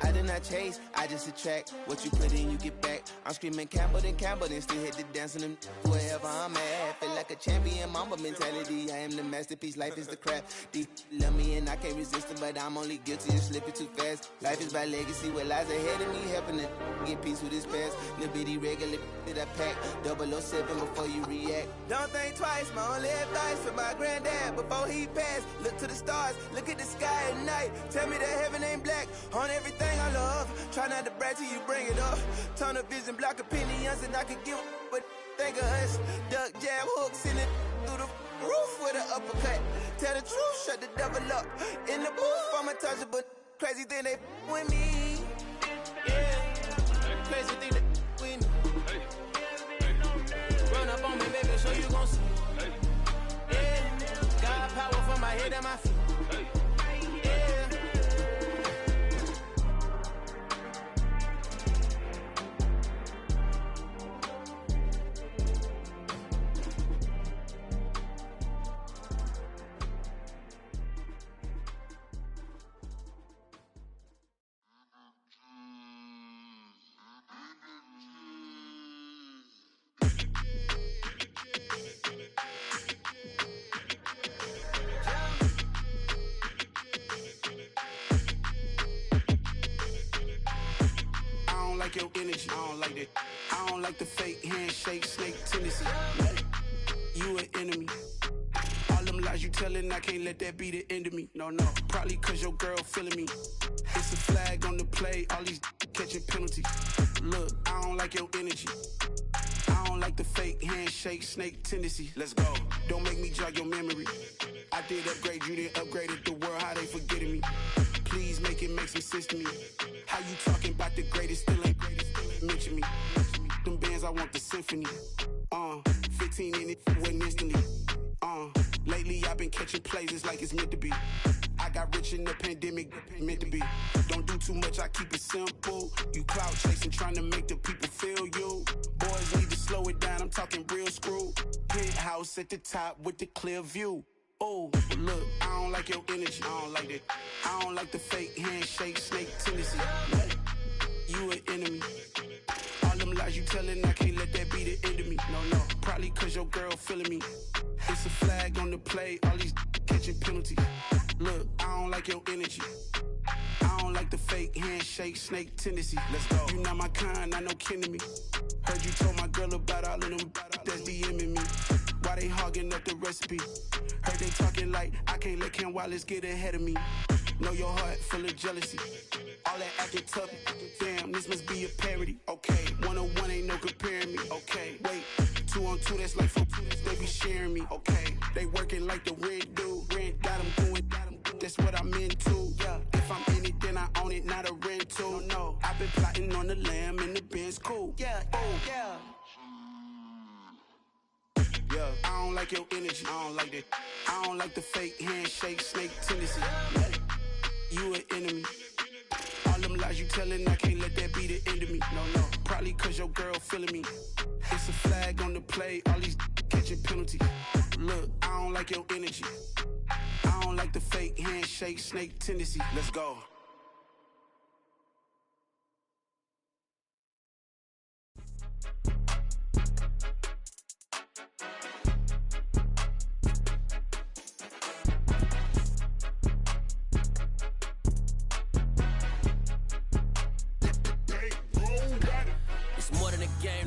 I did not chase, I just attract. What you put in, you get back. I'm screaming Campbell, then still hit the dance and them wherever I'm at. Feel like a champion, mamba mentality. I am the masterpiece, life is the crap. Deep love me and I can't resist it, but I'm only guilty of slipping too fast. Life is by legacy, what lies ahead of me, helping to get peace with this past. Little bitty regular that I pack, 007 before you react. Don't think twice, my only advice for my granddad before he passed. Look to the stars, look at the sky at night. Tell me that heaven ain't black on everything I love. Try not to brag till you bring it up. Tunnel vision, block opinions, and I could give but think of us. Duck jab hooks in it through the roof with an uppercut. Tell the truth, shut the devil up. In the booth, I'm untouchable. Crazy thing they with me. Yeah, crazy thing they with me. Run up on me, baby, so you gon' see. Yeah, got power from my head and my feet. don't like the fake handshake, snake tendency. You an enemy. All them lies you telling, I can't let that be the end of me. No, probably cause your girl feeling me. It's a flag on the play, all these catching penalties. Look, I don't like your energy. I don't like the fake handshake, snake tendency. Let's go. Don't make me jog your memory. I did upgrade you, then upgraded the world, how they forgetting me. Please make it make some sense to me. How you talking about the greatest, still ain't mention me. Them bands, I want the symphony. 15 in it, went instantly. Lately I've been catching plays, it's like it's meant to be. I got rich in the pandemic, meant to be. Don't do too much, I keep it simple. You clout chasing, trying to make the people feel you. Boys need to slow it down, I'm talking real screw. Penthouse at the top with the clear view. Oh, look, I don't like your energy, I don't like that. I don't like the fake handshake, snake tendency. You an enemy. All them lies you telling, I can't let that be the end of me. No, probably cause your girl feeling me. It's a flag on the play, all these catching penalties. Look, I don't like your energy. I don't like the fake handshake, snake tendency. Let's go. You not my kind, I know kin to me. Heard you told my girl about all of them that's DMing me. Why they hogging up the recipe? Heard they talking like I can't let Ken Wallace get ahead of me. Know your heart full of jealousy. All that acting tough, damn, this must be a parody. Okay, 1-on-1 ain't no comparing me. Okay, wait, 2-on-2, that's like 4, they be sharing me. Okay, they working like the rent do. Rent got them going, that's what I'm into. Yeah, if I'm in it, then I own it, not a rental. No, I've been plotting on the lamb and the Benz cool. Yeah, yeah. Yeah, I don't like your energy, I don't like that. I don't like the fake handshake, snake tendency. You an enemy. All them lies you telling, I can't let that be the end of me. No, probably cause your girl feeling me. It's a flag on the play, all these catching penalties. Look, I don't like your energy. I don't like the fake handshake, snake tendency. Let's go.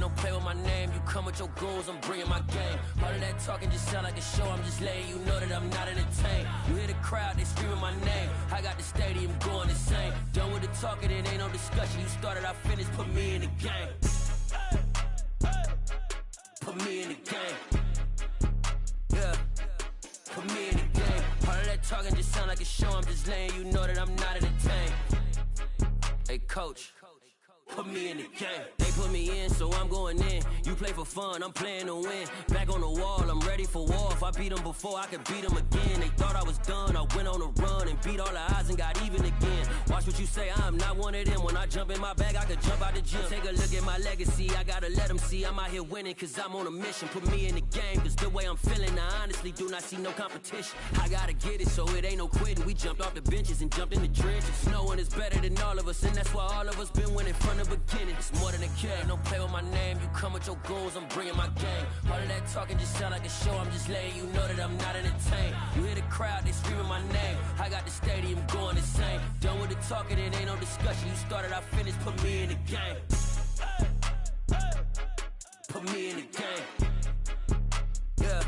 Don't play with my name, you come with your goons, I'm bringing my game. All of that talking just sound like a show, I'm just letting you know that I'm not entertained. You hear the crowd, they screaming my name, I got the stadium going insane. Done with the talking, it ain't no discussion. You started, I finished, put me in the game. Put me in the game. Yeah, put me in the game. All of that talking just sound like a show, I'm just letting you know that I'm not entertained. Hey coach, put me in the game. They put me in, so I'm going in. You play for fun, I'm playing to win. Back on the wall, I'm ready for war. If I beat them before, I could beat them again. They thought I was done, I went on a run and beat all the odds and got even again. Watch what you say, I'm not one of them. When I jump in my bag, I could jump out the gym. Take a look at my legacy, I gotta let them see I'm out here winning, cause I'm on a mission. Put me in the game, cause the way I'm feeling, I honestly do not see no competition. I gotta get it, so it ain't no quitting. We jumped off the benches and jumped in the trenches. No one is better than all of us, and that's why all of us been winning from the beginning. It's more than a game, don't play with my name. You come with your goons, I'm bringing my game. All of that talking just sound like a show, I'm just letting you know that I'm not entertained. You hear the crowd, they screaming my name, I got the stadium going insane. Done with the talking, it ain't no discussion. You started, I finished, put me in the game. Put me in the game. Yeah,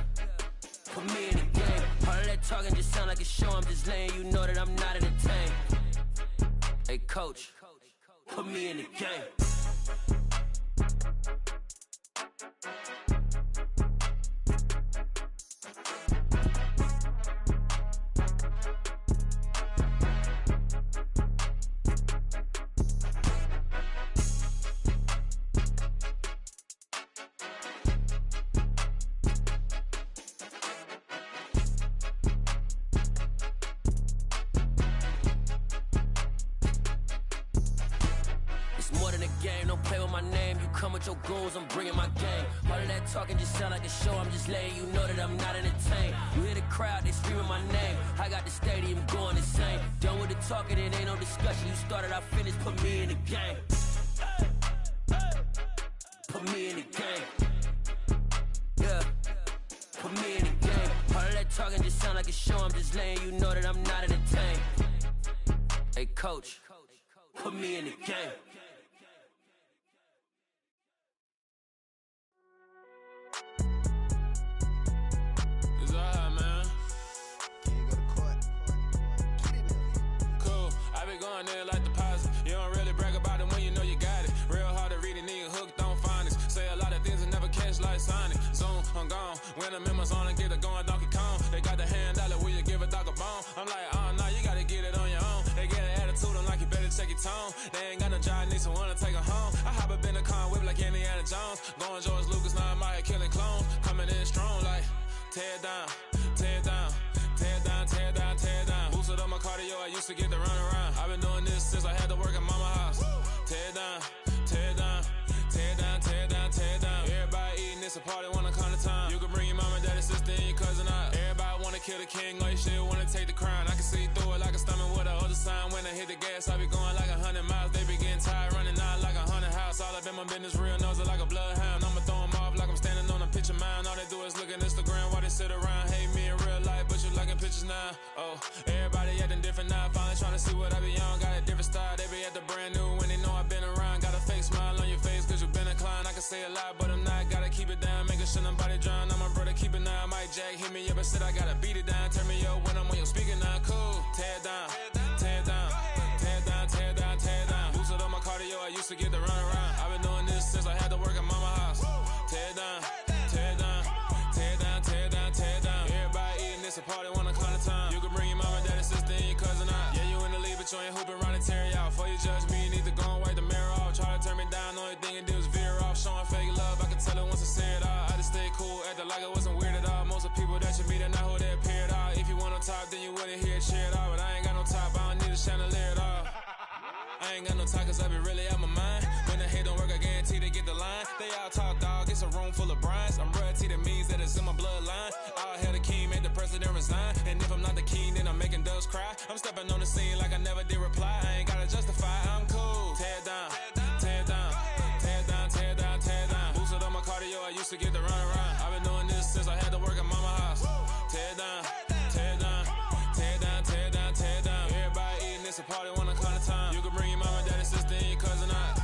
put me in the game. All of that talking just sound like a show, I'm just letting you know that I'm not entertained. Hey coach, put me in the game. Your goals, I'm bringing my game. All of that talking just sound like a show, I'm just letting you know that I'm not entertained. You hear the crowd, they screaming my name, I got the stadium going insane. Done with the talking, it ain't no discussion. You started, I finished, put me in the game. Put me in the game. Yeah, put me in the game. All of that talking just sound like a show, I'm just letting you know that I'm not entertained. Hey coach, put me in the game. going in like deposit. You don't really brag about it when you know you got it. Real hard to read a nigga hooked on phonics. Say a lot of things and never catch like Sonic. Zoom, I'm gone. When the members on and get it going Donkey Kong. They got the hand dollar, will you give a dog a bone? I'm like, oh no, you gotta get it on your own. They get an attitude, I'm like, you better check your tone. They ain't got no job, need someone to take her home. I hop up in the car, whip like Indiana Jones. Going George Lucas, now I'm out here killing clones. Coming in strong like, tear down, tear down, tear down, tear down, tear down. Boosted up my cardio, I used to get to run around. I've been doing this since I had to work at mama house. Tear down, tear down, tear down, tear down, tear down. Everybody eating, it's a party, wanna come to time. You can bring your mama, daddy, sister, and your cousin out. Everybody wanna kill the king, or you shit wanna take the crown. I can see through it like a stomach with a other sign. When I hit the gas, I be going like 100 miles. They be getting tired, running out like 100 house. All up in my business, real nose it like a bloodhound. I'ma throw them off like I'm standing on a picture mound. All they do is look at Instagram while they sit around. Hate me in real life, but you liking pictures now. Oh, everybody acting different now. Finally trying to see what I be on. Got a different style, they be at the brand new when they know I've been around. Got a fake smile on your face cause you been inclined. I can say a lot, but I'm not. Gotta keep it down, making sure nobody drown. I'm my brother, keep it now. Mike Jack hit me up and said I gotta beat it down. Turn me up when I'm on your speaker now. Cool, tear down, tear down, tear down, tear down, tear down. Boosted up my cardio, I used to get to run around. I've been doing this since I had to work at mama house. Tear down, tear down, tear down, tear down, tear down. Everybody eating, it's a party, wanna come to time. You can bring your mama, daddy, sister, and your cousin out. Yeah, you in the league, but you ain't hooping around and tear you out. Before you judge me, you need to go and wipe the mirror off. Try to turn me down, only thing it did was veer off. Showing fake love, I can tell it once I say it all. I just stay cool, acting like it wasn't weird at all. Most of the people that you meet are not who they appear at all. If you want on top, then you wouldn't hear it cheer at all. But I ain't got no top, I don't need a chandelier at all. I ain't got no talk cause I be really out my mind. When the hate don't work, I guarantee they get the line. They all talk dog, it's a room full of brinds. I'm royalty, that means that it's in my bloodline. All hail the king, made the president resign. And if I'm not the king, then I'm making doves cry. I'm stepping on the scene like I never did reply. I ain't gotta justify, I'm cool. Tear down, tear down, tear down, tear down, tear down. Boosted up my cardio, I used to get to run around. I've been doing this since I had to work at mama house. Tear down, tear down, tear down, tear down, tear down. Everybody eating, it's a party, wanna come to time. You can bring your mama, daddy, sister, and your cousin out.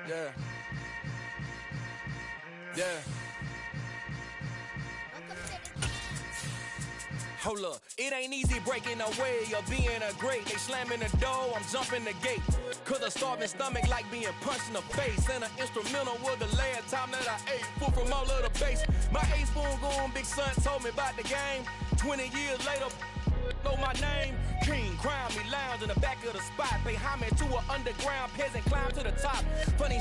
Yeah. Yeah. Hold up, it ain't easy breaking away or being a great. They slamming the door, I'm jumping the gate. Cause a starving stomach like being punched in the face. And an instrumental was the last time that I ate food from all of the base. My ace spoon going, big son told me about the game. 20 years later, know my name. King, crown me, lounge in the back of the spot. Pay homage to an underground peasant, climb to the top. Funny